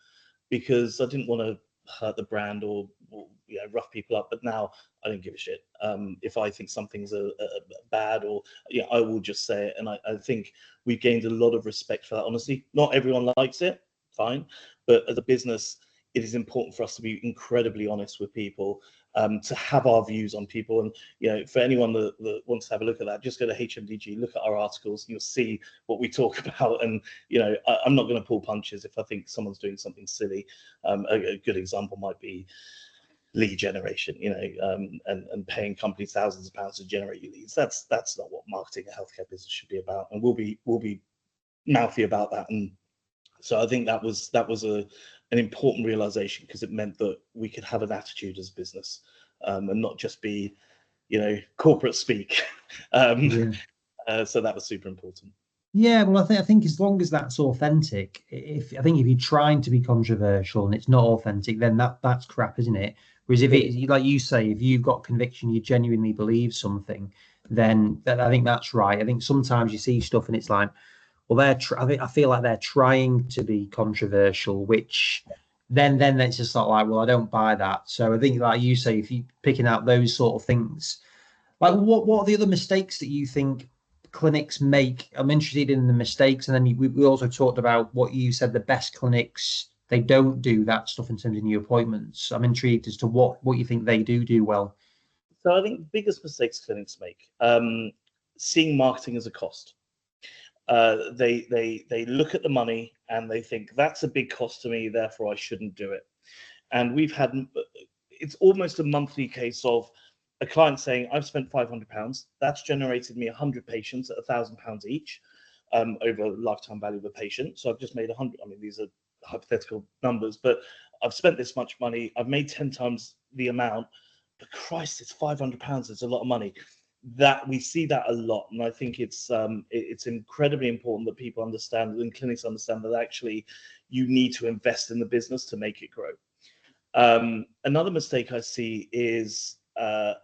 because I didn't want to hurt the brand or rough people up. But now I don't give a shit. If I think something's bad, or I will just say it. And I think we've gained a lot of respect for that honesty. Not everyone likes it, fine, but as a business, it is important for us to be incredibly honest with people, to have our views on people. And for anyone that wants to have a look at that, just go to HMDG, look at our articles, and you'll see what we talk about. And I'm not going to pull punches if I think someone's doing something silly. A good example might be lead generation, and paying companies thousands of pounds to generate you leads. That's not what marketing a healthcare business should be about. And we'll be mouthy about that. And so I think that was an important realization, because it meant that we could have an attitude as a business, and not just be, corporate speak. So that was super important. Yeah, well, I think as long as that's authentic, if you're trying to be controversial and it's not authentic, then that's crap, isn't it? Whereas if it, like you say, if you've got conviction, you genuinely believe something, then I think that's right. I think sometimes you see stuff and it's like, well, I feel like they're trying to be controversial, which then it's just not like, well, I don't buy that. So I think, like you say, if you're picking out those sort of things, like what are the other mistakes that you think clinics make? I'm interested in the mistakes, and then we also talked about what you said, the best clinics, they don't do that stuff in terms of new appointments. I'm intrigued as to what you think they do well. So I think the biggest mistakes clinics make, seeing marketing as a cost. They look at the money and they think that's a big cost to me, therefore I shouldn't do it. And it's almost a monthly case of a client saying, I've spent £500, that's generated me 100 patients at £1,000 each, over a lifetime value of a patient. So I've just made 100. I mean, these are hypothetical numbers, but I've spent this much money, I've made 10 times the amount, but Christ, it's £500, it's a lot of money. That we see that a lot, and I think it's incredibly important that people understand, and clinics understand, that actually you need to invest in the business to make it grow. Another mistake I see is a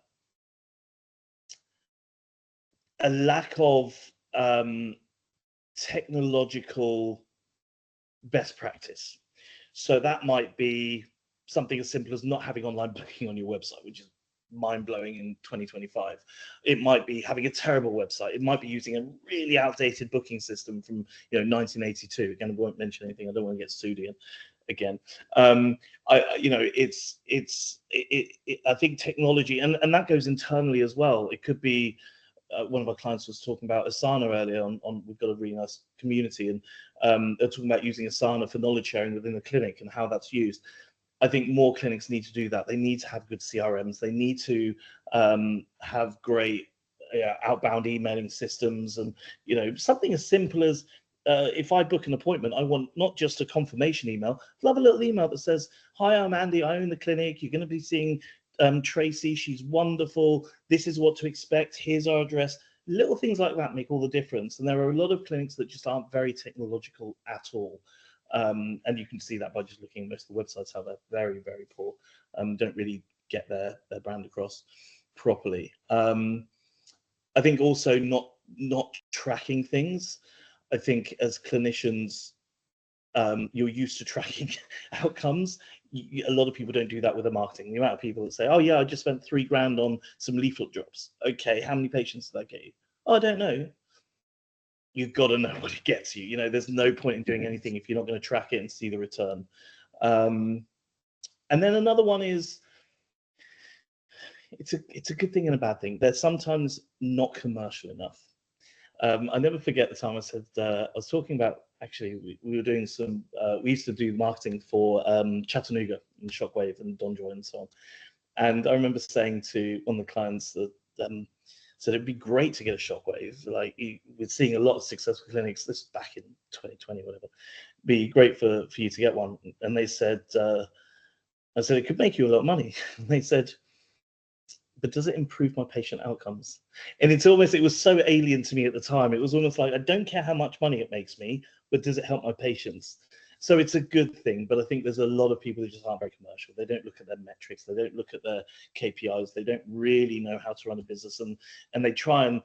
lack of technological best practice. So that might be something as simple as not having online booking on your website, which is mind-blowing in 2025. It might be having a terrible website. It might be using a really outdated booking system from 1982. Again, I won't mention anything. I don't want to get sued again. I think technology, and that goes internally as well. It could be one of our clients was talking about Asana earlier on we've got a really nice community, and they're talking about using Asana for knowledge sharing within the clinic and how that's used. I think more clinics need to do that. They need to have good CRMs. They need to have great outbound emailing systems, and something as simple as if I book an appointment, I want not just a confirmation email. I'll have a little email that says, "Hi, I'm Andy. I own the clinic. You're going to be seeing Tracy. She's wonderful. This is what to expect. Here's our address." Little things like that make all the difference. And there are a lot of clinics that just aren't very technological at all. And you can see that by just looking at most of the websites, how they're very, very poor. Don't really get their brand across properly. I think also not tracking things. I think as clinicians, you're used to tracking outcomes. A lot of people don't do that with the marketing. The amount of people that say, "Oh yeah, I just spent $3,000 on some leaflet drops." Okay, how many patients did that get you? "Oh, I don't know." You've got to know what it gets you. There's no point in doing anything if you're not going to track it and see the return. And then another one is, it's a good thing and a bad thing. They're sometimes not commercial enough. I never forget the time I said, I was talking about, actually, we were doing some, we used to do marketing for Chattanooga and Shockwave and Don Joy and so on. And I remember saying to one of the clients that said it'd be great to get a Shockwave. Like, we're seeing a lot of successful clinics, this is back in 2020, whatever, be great for you to get one. And they said, I said, it could make you a lot of money. And they said, but does it improve my patient outcomes? And it was so alien to me at the time. It was almost like, I don't care how much money it makes me, but does it help my patients? So it's a good thing, but I think there's a lot of people who just aren't very commercial. They don't look at their metrics. They don't look at their KPIs. They don't really know how to run a business, and they try and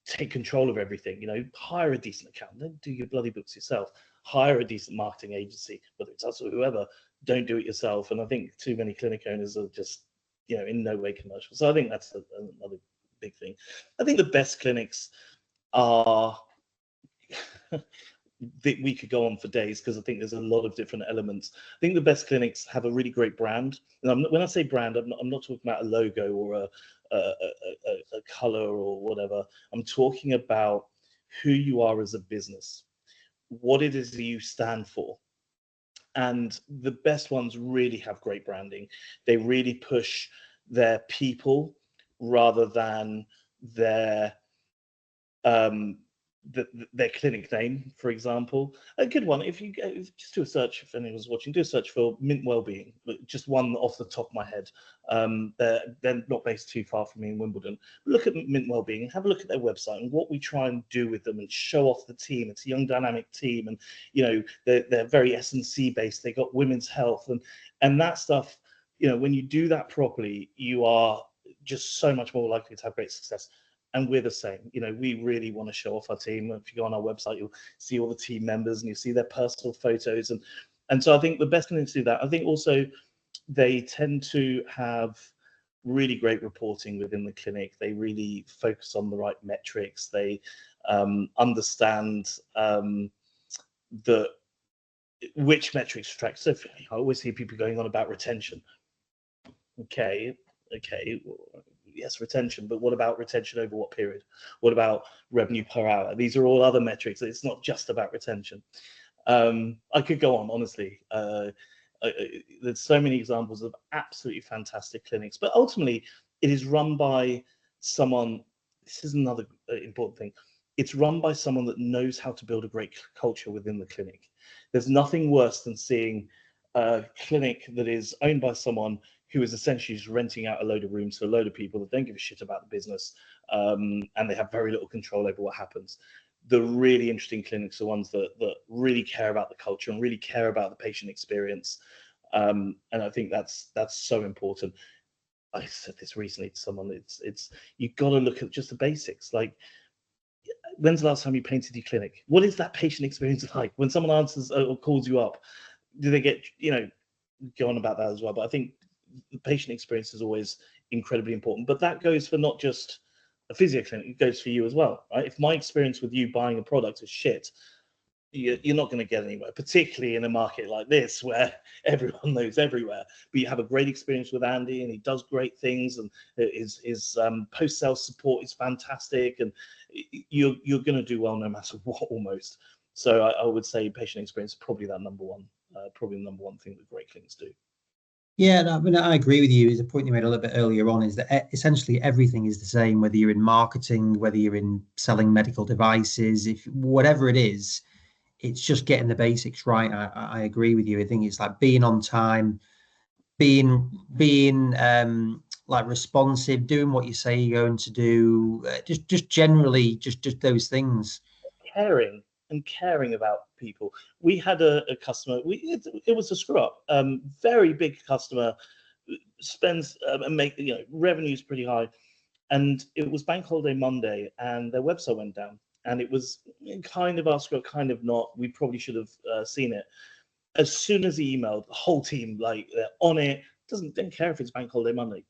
take control of everything. Hire a decent accountant. Don't do your bloody books yourself. Hire a decent marketing agency, whether it's us or whoever. Don't do it yourself. And I think too many clinic owners are just, in no way commercial. So I think that's another big thing. I think the best clinics are we could go on for days, because I think there's a lot of different elements. I think the best clinics have a really great brand. And when I say brand, I'm not talking about a logo or a color or whatever. I'm talking about who you are as a business, what it is that you stand for. And the best ones really have great branding. They really push their people rather than their clinic name, for example. A good one, if you just do a search, if anyone's watching, do a search for Mint Wellbeing, just one off the top of my head. They're not based too far from me in Wimbledon. Look at Mint Wellbeing and have a look at their website and what we try and do with them and show off the team. It's a young dynamic team, and they're very S&C based. They got women's health and that stuff. When you do that properly, you are just so much more likely to have great success. And we're the same. We really want to show off our team. If you go on our website, you'll see all the team members and you see their personal photos. And so I think the best thing to do that. I think also they tend to have really great reporting within the clinic. They really focus on the right metrics. They understand which metrics to track. So I always hear people going on about retention. Okay. Yes, retention, but what about retention over what period? What about revenue per hour? These are all other metrics. It's not just about retention. I could go on, honestly. There's so many examples of absolutely fantastic clinics, but ultimately it is run by someone. This is another important thing. It's run by someone that knows how to build a great culture within the clinic. There's nothing worse than seeing a clinic that is owned by someone who is essentially just renting out a load of rooms to a load of people that don't give a shit about the business, and they have very little control over what happens. The really interesting clinics are ones that really care about the culture and really care about the patient experience, and I think that's so important. I said this recently to someone. It's you've got to look at just the basics. Like, when's the last time you painted your clinic? What is that patient experience like when someone answers or calls you up? Do they get go on about that as well. But I think the patient experience is always incredibly important. But that goes for not just a physio clinic, it goes for you as well, right? If my experience with you buying a product is shit, you're not going to get anywhere, particularly in a market like this where everyone knows everywhere. But you have a great experience with Andy, and he does great things, and his post-sale support is fantastic, and you're going to do well no matter what, almost. So I would say patient experience is probably that number one, probably the number one thing that great clinics do. Yeah, no, I mean, I agree with you. Is a point you made a little bit earlier on, is that essentially everything is the same, whether you're in marketing, whether you're in selling medical devices, if whatever it is, it's just getting the basics right. I agree with you. I think it's like being on time, being like responsive, doing what you say you're going to do, just generally just those things. Caring about people. We had a customer. It was a screw up. Very big customer, spends and make revenues pretty high, and it was Bank Holiday Monday, and their website went down, and it was kind of our screw up, kind of not. We probably should have seen it. As soon as he emailed, the whole team like they're on it. Didn't care if it's Bank Holiday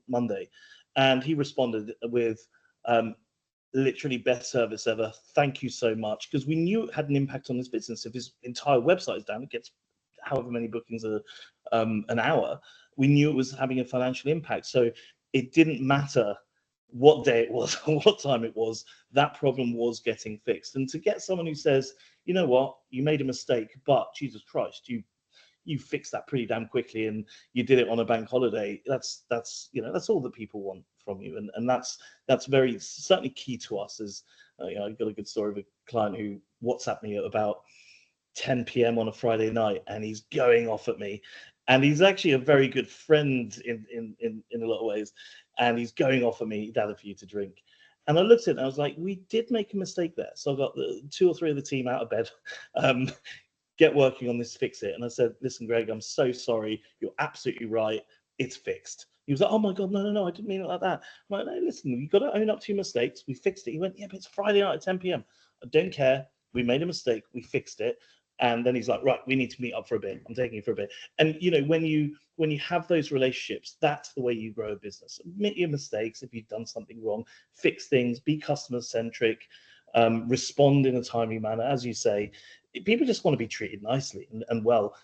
Monday, and he responded with. Literally best service ever. Thank you so much. Because we knew it had an impact on his business. If his entire website is down, it gets however many bookings an hour. We knew it was having a financial impact. So it didn't matter what day it was or what time it was. That problem was getting fixed. And to get someone who says, you know what, you made a mistake, but Jesus Christ, you fixed that pretty damn quickly, and you did it on a bank holiday. That's all that people want from you, and that's very certainly key to us. Is I've got a good story of a client who WhatsApped me at about 10 p.m. on a Friday night, and he's going off at me, and he's actually a very good friend in a lot of ways, and he's going off at me. He'd had a few to drink. And I looked at it and I was like, we did make a mistake there. So I got the 2 or 3 of the team out of bed. Get working on this, fix it. And I said, listen, Greg, I'm so sorry. You're absolutely right. It's fixed. He was like, oh my God, no, I didn't mean it like that. I'm like, no, listen, you've got to own up to your mistakes. We fixed it. He went, yeah, but it's Friday night at 10 p.m. I don't care. We made a mistake. We fixed it. And then he's like, right, we need to meet up for a bit. I'm taking you for a bit. And when you have those relationships, that's the way you grow a business. Admit your mistakes if you've done something wrong, fix things, be customer centric, respond in a timely manner. As you say, people just want to be treated nicely and well.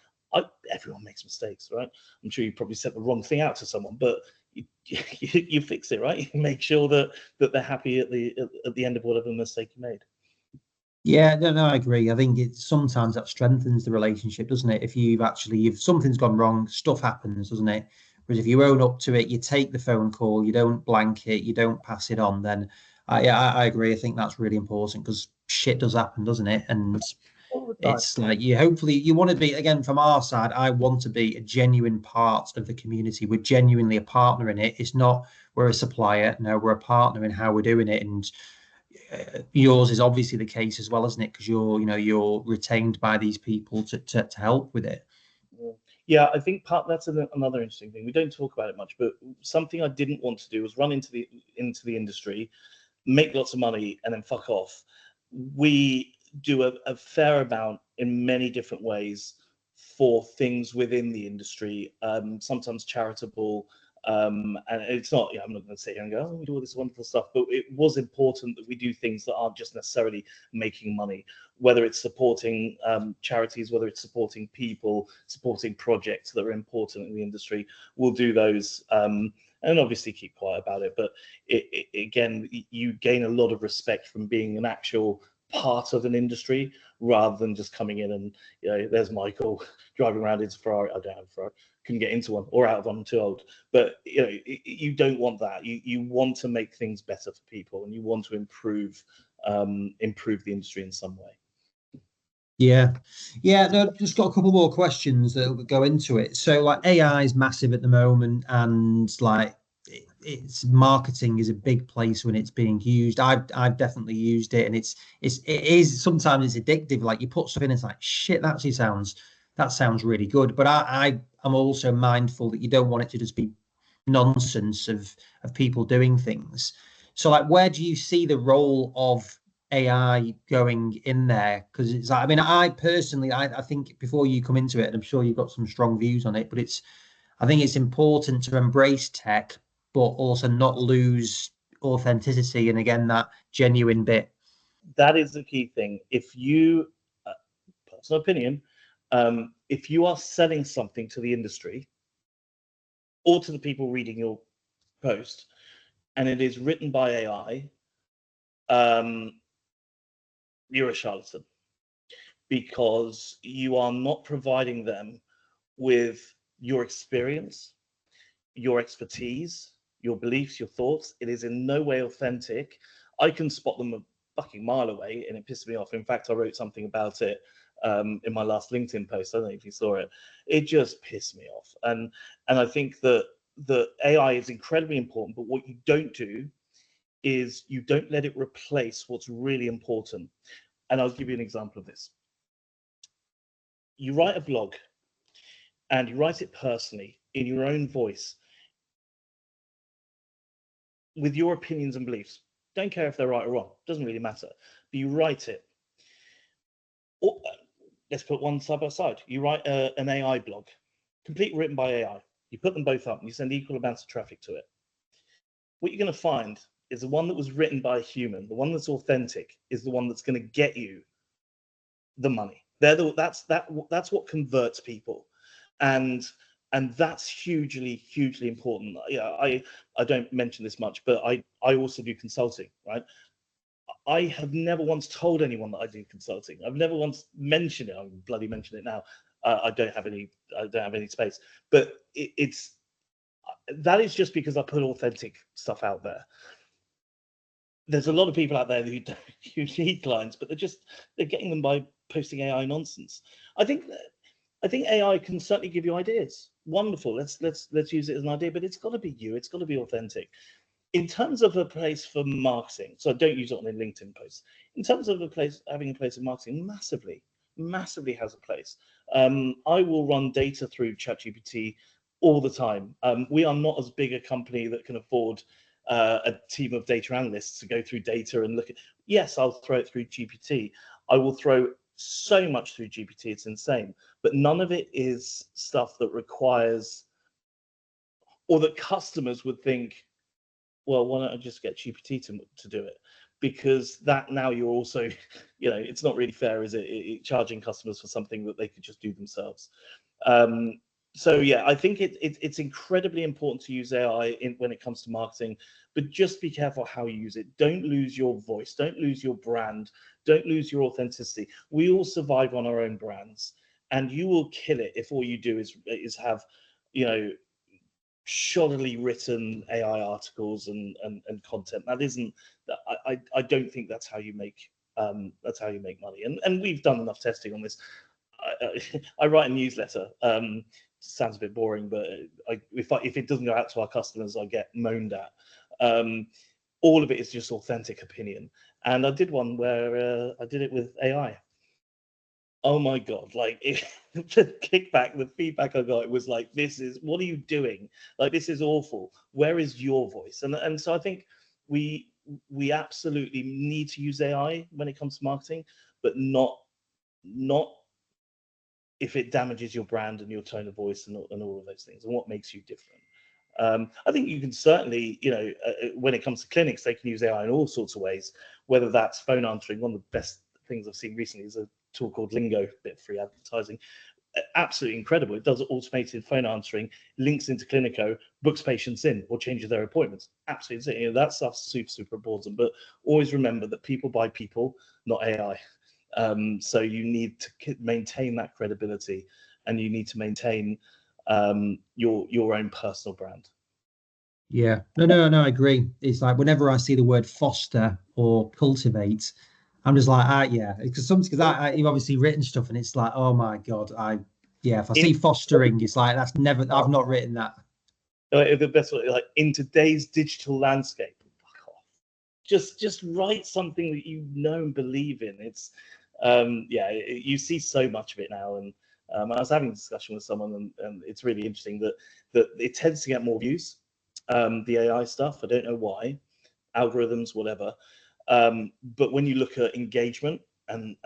Everyone makes mistakes, right? I'm sure you probably sent the wrong thing out to someone, but you fix it, right? You make sure that they're happy at the end of whatever mistake you made. Yeah, no, I agree. I think sometimes that strengthens the relationship, doesn't it? If something's gone wrong, stuff happens, doesn't it? Whereas if you own up to it, you take the phone call, you don't blank it, you don't pass it on, then I agree. I think that's really important because shit does happen, doesn't it? And it's like you want to be, again, from our side, I want to be a genuine part of the community. We're genuinely a partner in it. It's not we're a supplier. No, we're a partner in how we're doing it. And yours is obviously the case as well, isn't it? Because you're retained by these people to help with it. Yeah, I think that's another interesting thing. We don't talk about it much, but something I didn't want to do was run into the industry, make lots of money, and then fuck off. We do a fair amount in many different ways for things within the industry, sometimes charitable. And it's not, I'm not going to sit here and go, oh, we do all this wonderful stuff, but it was important that we do things that aren't just necessarily making money, whether it's supporting charities, whether it's supporting people, supporting projects that are important in the industry. We'll do those and obviously keep quiet about it. But again, you gain a lot of respect from being an actual part of an industry rather than just coming in and there's Michael driving around his Ferrari. I don't have a Ferrari, couldn't get into one, or out of one, I'm too old. But you don't want that. You want to make things better for people, and you want to improve the industry in some way. Yeah. No, just got a couple more questions that will go into it. So like AI is massive at the moment, and like it's marketing is a big place when it's being used. I've definitely used it, and it is sometimes it's addictive. Like you put stuff in, it's like shit. That sounds really good. But I am also mindful that you don't want it to just be nonsense of people doing things. So like, where do you see the role of AI going in there? Because it's like, I mean, I personally, I think before you come into it, and I'm sure you've got some strong views on it, but I think it's important to embrace tech, but also not lose authenticity. And again, that genuine bit. That is the key thing. If you, personal opinion, if you are selling something to the industry or to the people reading your post, and it is written by AI, you're a charlatan, because you are not providing them with your experience, your expertise, your beliefs, your thoughts. It is in no way authentic. I can spot them a fucking mile away, and it pisses me off. In fact, I wrote something about it in my last LinkedIn post. I don't know if you saw it. It just pissed me off. And I think that the AI is incredibly important, but what you don't do is you don't let it replace what's really important. And I'll give you an example of this. You write a blog and you write it personally in your own voice with your opinions and beliefs. Don't care if they're right or wrong, doesn't really matter. But you write it. Or, let's put one side by side. You write an AI blog, completely written by AI. You put them both up and you send equal amounts of traffic to it. What you're going to find is the one that was written by a human, the one that's authentic, is the one that's going to get you the money. That's what converts people, and that's hugely important. Yeah, I don't mention this much, but I also do consulting, right? I have never once told anyone that I do consulting. I've never once mentioned it. I'm bloody mention it now. I don't have any space, but that is just because I put authentic stuff out there. There's a lot of people out there who need clients, but they're getting them by posting AI nonsense. I think AI can certainly give you ideas. Wonderful. Let's use it as an idea, but it's got to be you. It's got to be authentic. In terms of a place for marketing, so don't use it on a LinkedIn post. In terms of having a place in marketing, massively has a place. I will run data through ChatGPT all the time. We are not as big a company that can afford a team of data analysts to go through data and look at. Yes, I'll throw it through GPT. I will throw so much through GPT, it's insane. But none of it is stuff that requires, or that customers would think, well, why don't I just get GPT to do it? Because that now you're also, it's not really fair, is it, charging customers for something that they could just do themselves. So yeah, I think it's incredibly important to use AI when it comes to marketing, but just be careful how you use it. Don't lose your voice. Don't lose your brand. Don't lose your authenticity. We all survive on our own brands, and you will kill it if all you do is have, shoddily written AI articles and content. That isn't. I don't think that's how you make money. And we've done enough testing on this. I write a newsletter. Sounds a bit boring, but if it doesn't go out to our customers, I get moaned at. All of it is just authentic opinion. And I did one where I did it with AI. Oh my God, the kickback, the feedback I got, it was like, what are you doing? Like, this is awful. Where is your voice? And so I think we absolutely need to use AI when it comes to marketing, but not if it damages your brand and your tone of voice and all of those things, and what makes you different. I think you can certainly, when it comes to clinics, they can use AI in all sorts of ways, whether that's phone answering. One of the best things I've seen recently is a tool called Lingo, bit of free advertising. Absolutely incredible. It does automated phone answering, links into Clinico, books patients in, or changes their appointments. Absolutely insane. That stuff's super important. But always remember that people buy people, not AI. So you need to maintain that credibility, and you need to maintain your own personal brand. Yeah, no, I agree. It's like whenever I see the word foster or cultivate, I'm just like, yeah, because you've obviously written stuff, and it's like, oh my God, if I see fostering, it's like I've not written that. The best way, like, in today's digital landscape, fuck off. Just write something that you know and believe in. It's you see so much of it now, and I was having a discussion with someone, and it's really interesting that it tends to get more views, the AI stuff. I don't know why, algorithms, whatever. But when you look at engagement and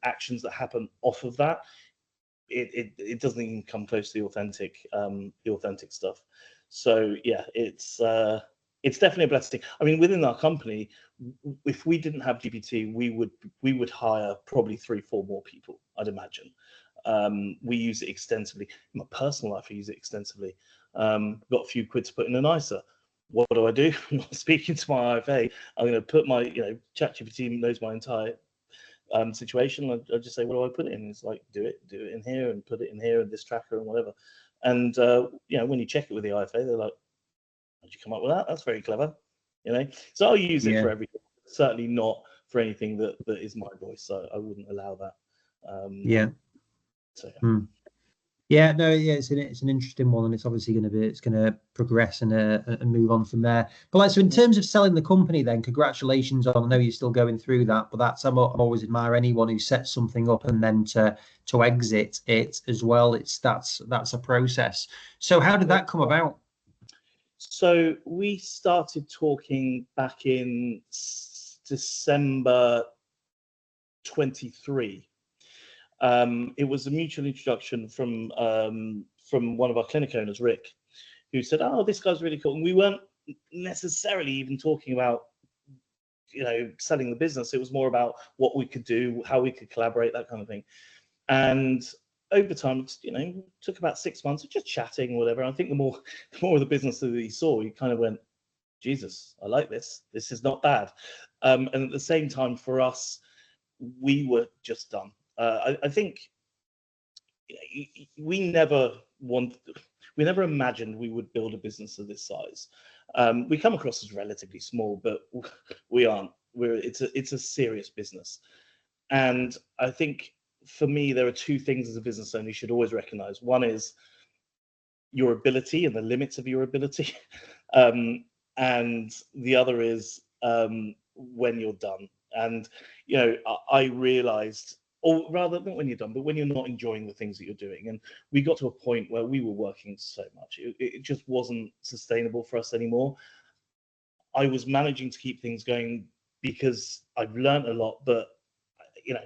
actions that happen off of that, it doesn't even come close to the authentic stuff. So yeah, it's definitely a blessing. I mean, within our company, if we didn't have GPT, we would hire probably 3-4 more people, I'd imagine. We use it extensively. In my personal life, I use it extensively. Got a few quid to put in an ISA. What do? I'm not speaking to my IFA. I'm going to put my, ChatGPT knows my entire situation. I just say, what do I put it in? It's like, do it in here and put it in here and this tracker and whatever. And when you check it with the IFA, they're like, how'd you come up with that? That's very clever. So I'll use it for everything. Certainly not for anything that is my voice. So I wouldn't allow that. So yeah. Yeah, no, yeah, it's an interesting one, and it's obviously going to progress and move on from there. But so in terms of selling the company, then congratulations on. I know you're still going through that, but I always admire anyone who sets something up and then to exit it as well. That's a process. So how did that come about? So we started talking back in December 23. It was a mutual introduction from one of our clinic owners, Rick, who said, "Oh, this guy's really cool." And we weren't necessarily even talking about, selling the business. It was more about what we could do, how we could collaborate, that kind of thing. And over time, took about 6 months of just chatting, whatever. I think the more of the business that he saw, he kind of went, Jesus, I like this. This is not bad. And at the same time, for us, we were just done. I think we never imagined we would build a business of this size. We come across as relatively small, but we aren't. It's a serious business. And I think for me, there are two things as a business owner you should always recognize. One is your ability and the limits of your ability. And the other is when you're done. And, I realized, or rather not when you're done, but when you're not enjoying the things that you're doing. And we got to a point where we were working so much, it just wasn't sustainable for us anymore. I was managing to keep things going because I've learned a lot, but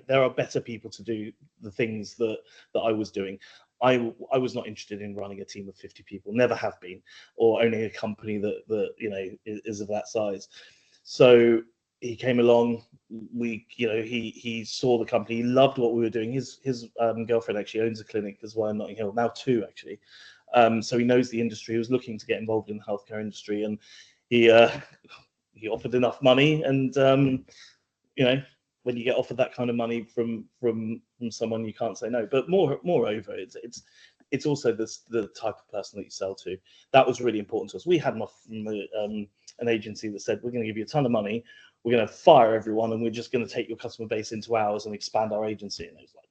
there are better people to do the things that I was doing. I was not interested in running a team of 50 people, never have been, or owning a company that is of that size. So he came along. He saw the company. He loved what we were doing. His girlfriend actually owns a clinic as well in Notting Hill, now 2 actually. So he knows the industry. He was looking to get involved in the healthcare industry, and he offered enough money. And when you get offered that kind of money from someone, you can't say no. But moreover, it's also the type of person that you sell to. That was really important to us. We had an offer from an agency that said, we're going to give you a ton of money, we're going to fire everyone, and we're just going to take your customer base into ours and expand our agency. And it was like,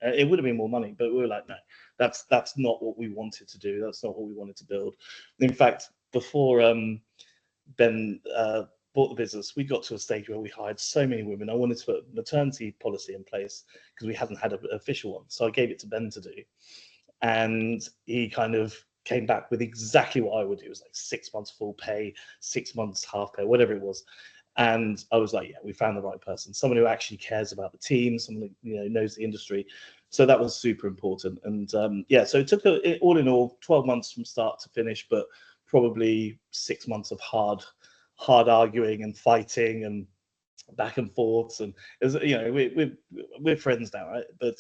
no. It would have been more money, but we were like, no, that's not what we wanted to do. That's not what we wanted to build. In fact, before Ben bought the business, we got to a stage where we hired so many women. I wanted to put a maternity policy in place because we hadn't had an official one. So I gave it to Ben to do. And he kind of came back with exactly what I would do. It was like 6 months full pay, 6 months half pay, whatever it was. And I was like, yeah, we found the right person, someone who actually cares about the team, someone who knows the industry. So that was super important. And so it took all in all 12 months from start to finish, but probably 6 months of hard arguing and fighting and back and forths. And we're friends now, right? But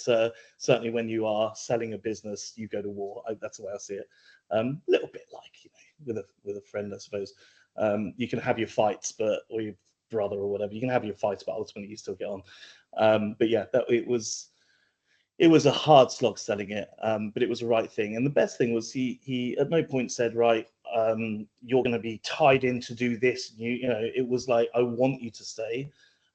certainly when you are selling a business, you go to war. That's the way I see it. A little bit like with a friend, I suppose. You can have your fights, or your brother or whatever. You can have your fights, but ultimately you still get on. But yeah, it was a hard slog selling it, but it was the right thing. And the best thing was he at no point said, right, you're going to be tied in to do this. It was like, I want you to stay.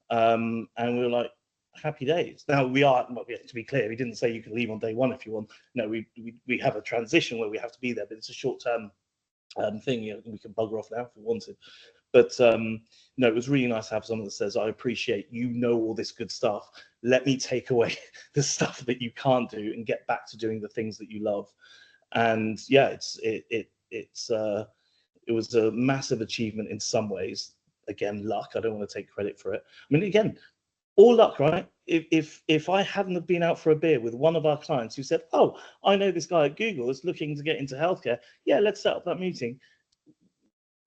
And we were like, happy days. Now to be clear, he didn't say you can leave on day one if you want. No, we have a transition where we have to be there, but it's a short-term thing. We can bugger off now if we wanted. But it was really nice to have someone that says, I appreciate all this good stuff. Let me take away the stuff that you can't do and get back to doing the things that you love. And yeah, it was a massive achievement in some ways. again, luck. I don't want to take credit for it. I mean, again, all luck, right? If I hadn't have been out for a beer with one of our clients who said, oh, I know this guy at Google is looking to get into healthcare, yeah, let's set up that meeting,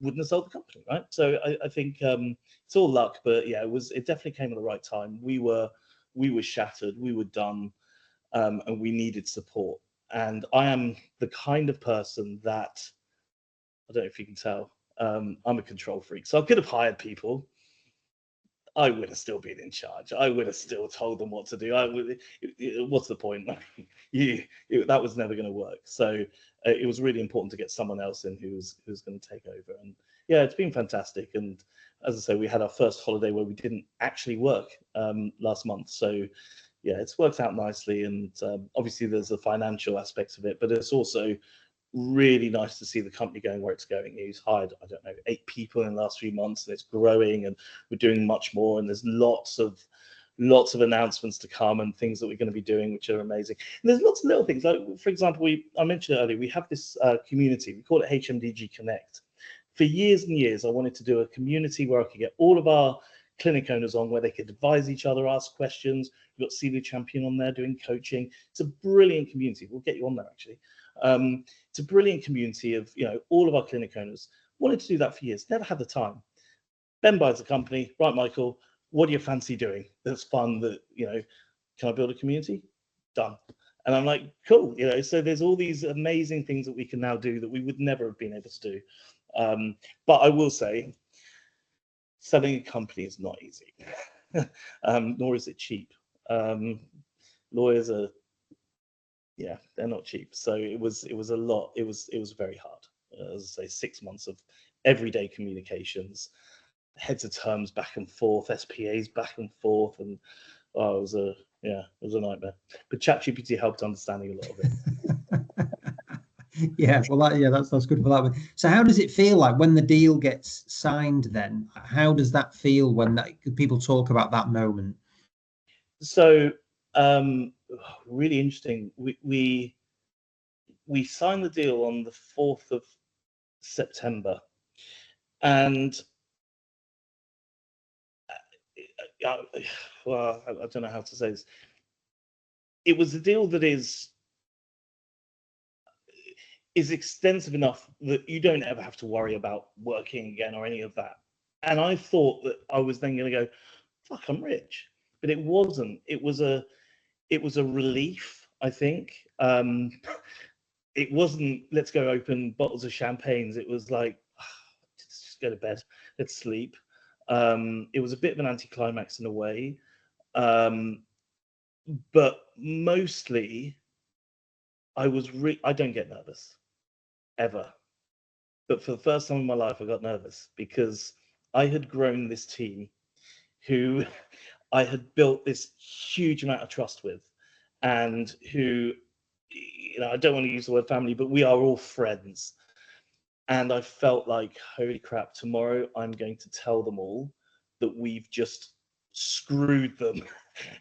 wouldn't have sold the company, right? So I think it's all luck, but yeah, it definitely came at the right time. We were shattered, we were done, and we needed support. And I am the kind of person that, I don't know if you can tell, I'm a control freak. So I could have hired people. I would have still been in charge. I would have still told them what to do. What's the point? That was never going to work. So it was really important to get someone else in who's going to take over. And yeah, it's been fantastic. And as I say, we had our first holiday where we didn't actually work last month. So yeah, it's worked out nicely. And obviously there's the financial aspects of it, but it's also really nice to see the company going where it's going. He's hired, I don't know, 8 people in the last few months, and it's growing, and we're doing much more. And there's lots of announcements to come and things that we're going to be doing, which are amazing. And there's lots of little things. Like, for example, I mentioned earlier, we have this community. We call it HMDG Connect. For years and years, I wanted to do a community where I could get all of our clinic owners on, where they could advise each other, ask questions. We've got Celia Champion on there doing coaching. It's a brilliant community. We'll get you on there, actually. It's a brilliant community of, all of our clinic owners. Wanted to do that for years, never had the time. Ben buys the company, right, Michael, what do you fancy doing that's fun, that, can I build a community? Done. And I'm like, cool, so there's all these amazing things that we can now do that we would never have been able to do. But I will say, selling a company is not easy, nor is it cheap. Lawyers are, they're not cheap. So it was a lot. It was very hard. As I say, 6 months of everyday communications, heads of terms back and forth, SPAs back and forth, and it was a nightmare. But ChatGPT helped understanding a lot of it. Yeah, well, that's good for that one. So how does it feel like when the deal gets signed then? How does that feel when people talk about that moment? So really interesting. We signed the deal on the 4th of September, and well, I don't know how to say this. It was a deal that is extensive enough that you don't ever have to worry about working again or any of that. And I thought that I was then going to go, fuck, I'm rich. But it wasn't. It was a relief, I think. It wasn't, let's go open bottles of champagnes. It was like, let's just go to bed. Let's sleep. It was a bit of an anticlimax in a way. But mostly, I don't get nervous, ever. But for the first time in my life, I got nervous because I had grown this team who I had built this huge amount of trust with, and who, I don't want to use the word family, but we are all friends. And I felt like, holy crap, tomorrow I'm going to tell them all that we've just screwed them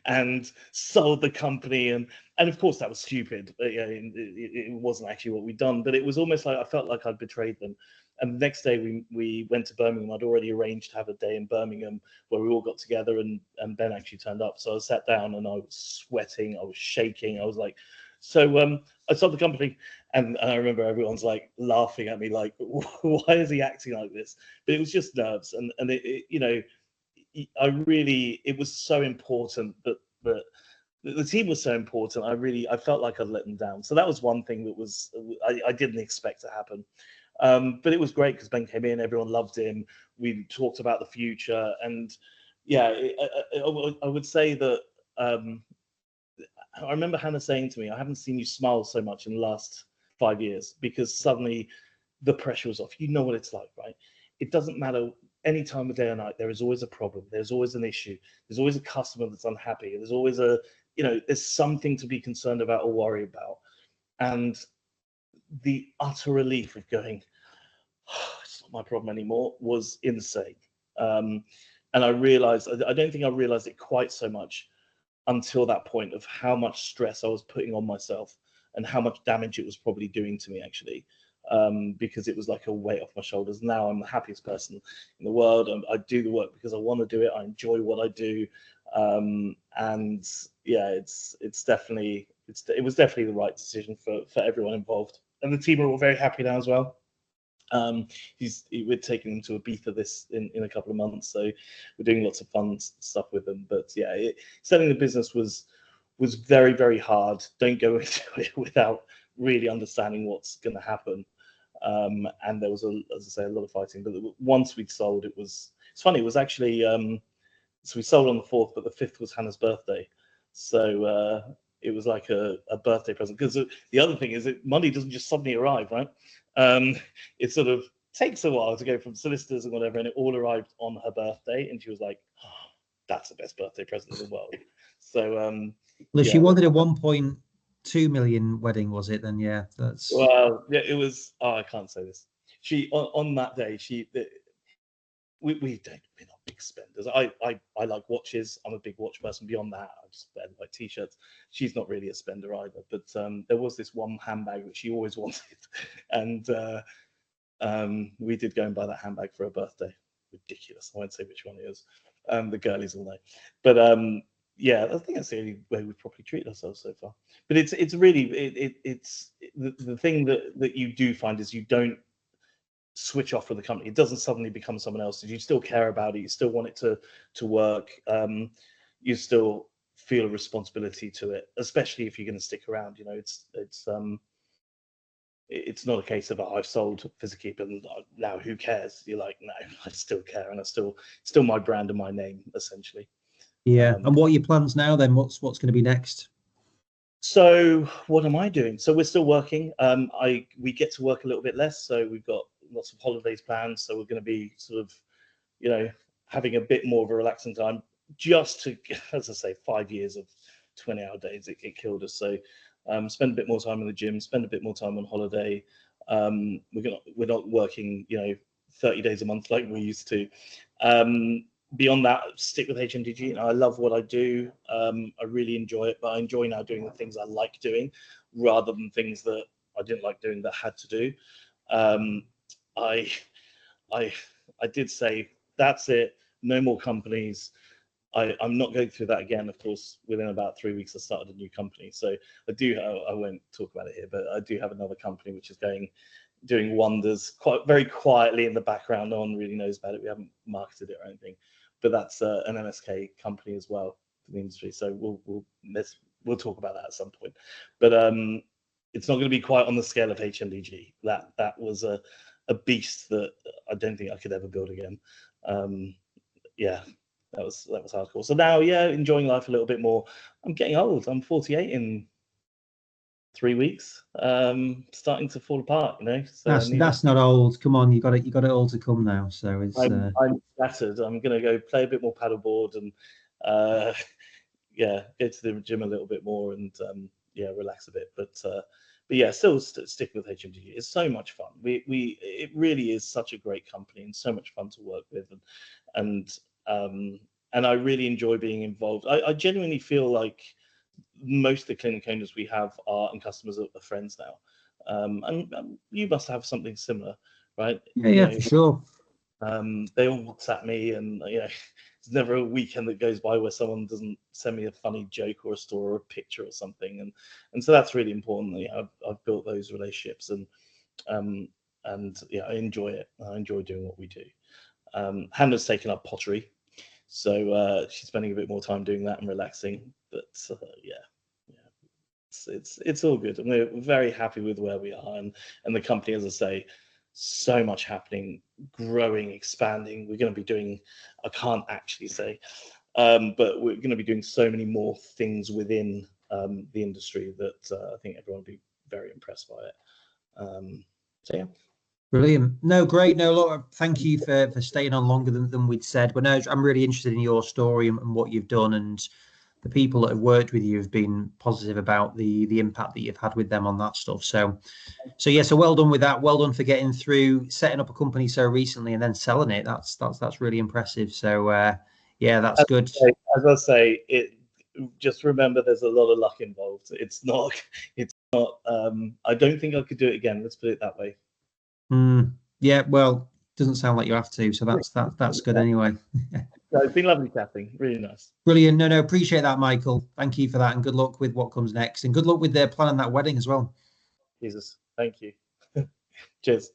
and sold the company. And of course that was stupid. It wasn't actually what we'd done, but it was almost like I felt like I'd betrayed them. And the next day we went to Birmingham. I'd already arranged to have a day in Birmingham where we all got together, and Ben actually turned up. So I sat down and I was sweating, I was shaking. I was like, so I sold the company. And I remember everyone's like laughing at me, like, why is he acting like this? But it was just nerves. And it was so important that the team was so important. I felt like I'd let them down. So that was one thing that I didn't expect to happen. But it was great because Ben came in, everyone loved him. We talked about the future, and I would say that I remember Hannah saying to me, I haven't seen you smile so much in the last 5 years, because suddenly the pressure was off. You know what it's like, right? It doesn't matter any time of day or night, there is always a problem. There's always an issue. There's always a customer that's unhappy. There's always there's something to be concerned about or worry about. And the utter relief of going, oh, it's not my problem anymore, was insane. And I realized, I don't think I realized it quite so much until that point, of how much stress I was putting on myself and how much damage it was probably doing to me, actually. because it was like a weight off my shoulders. Now I'm the happiest person in the world. I do the work because I want to do it. I enjoy what I do, and yeah, it was definitely the right decision for everyone involved, and the team are all very happy now as well. We're taking them to Ibiza in a couple of months, so we're doing lots of fun stuff with them. But yeah, selling the business was very, very hard. Don't go into it without really understanding what's going to happen. And there was, as I say, a lot of fighting. But once we'd sold, it's funny. It was actually so we sold on the 4th, but the 5th was Hannah's birthday. So it was like a birthday present. Because the other thing is that money doesn't just suddenly arrive, right? It sort of takes a while to go from solicitors and whatever, and it all arrived on her birthday, and she was like, oh, "That's the best birthday present in the world." So, well, she wanted a 1.2 million wedding, was it? Then yeah, that's well, yeah, it was. Oh, I can't say this. She on that day, we're not big spenders. I like watches. I'm a big watch person. Beyond that, I just like t-shirts. She's not really a spender either. But there was this one handbag that she always wanted, and we did go and buy that handbag for her birthday. Ridiculous. I won't say which one it is. The girlies will know. But yeah, I think that's the only way we've properly treated ourselves so far. But it's really it's the thing that you do find is you don't switch off from the company. It doesn't suddenly become someone else's. You still care about it. You still want it to work. You still feel a responsibility to it, especially if you're going to stick around. You know, it's not a case of I've sold physically, but now who cares? You're like, no, I still care, and I still my brand and my name essentially. yeah. And what are your plans now then? What's going to be next? So what am I doing? So we're still working. We get to work a little bit less, so we've got lots of holidays planned. So we're going to be sort of, you know, having a bit more of a relaxing time. Just to, as I say, 5 years of 20-hour days, it killed us. So spend a bit more time in the gym, spend a bit more time on holiday. We're not working, 30 days a month like we used to. Beyond that, stick with HMDG. I love what I do. I really enjoy it, but I enjoy now doing the things I like doing rather than things that I didn't like doing that I had to do. I did say, that's it, no more companies. I'm not going through that again. Of course, within about 3 weeks, I started a new company. So I won't talk about it here, but I do have another company which is doing wonders very quietly in the background. No one really knows about it. We haven't marketed it or anything, but that's an MSK company as well for the industry. So we'll talk about that at some point. But it's not going to be quite on the scale of HMDG. That was a beast that I don't think I could ever build again. Yeah, that was hardcore. So now, yeah, enjoying life a little bit more. I'm getting old. I'm 48 in 3 weeks. Starting to fall apart, So that's not old. Come on, you got it all to come now. So it's I'm shattered. I'm gonna go play a bit more paddleboard and yeah, go to the gym a little bit more and yeah, relax a bit. But yeah, still sticking with HMDG. It's so much fun. It really is such a great company and so much fun to work with, and I really enjoy being involved. I genuinely feel like most of the clinic owners we have and customers are friends now, and you must have something similar, right? Yeah, for sure. They all WhatsApp me, and there's never a weekend that goes by where someone doesn't send me a funny joke or a story or a picture or something, and so that's really important. I've built those relationships, and yeah, I enjoy it. I enjoy doing what we do. Hannah's taken up pottery, so she's spending a bit more time doing that and relaxing. But yeah, it's all good, and we're very happy with where we are, and the company, as I say, so much happening, growing, expanding. We're going to be doing, I can't actually say, but we're going to be doing so many more things within the industry that I think everyone will be very impressed by it. So yeah. Brilliant. No, great. No, look, thank you for staying on longer than we'd said. But no, I'm really interested in your story and what you've done, and the people that have worked with you have been positive about the impact that you've had with them on that stuff. So yeah, so well done with that. Well done for getting through setting up a company so recently and then selling it. That's really impressive. So yeah, that's good. As I say, just remember there's a lot of luck involved. It's not I don't think I could do it again. Let's put it that way. Yeah, well, doesn't sound like you have to, so that's good anyway. No, it's been lovely chatting. Really nice. Brilliant. No, appreciate that, Michael. Thank you for that, and good luck with what comes next, and good luck with their planning that wedding as well. Jesus, thank you. Cheers.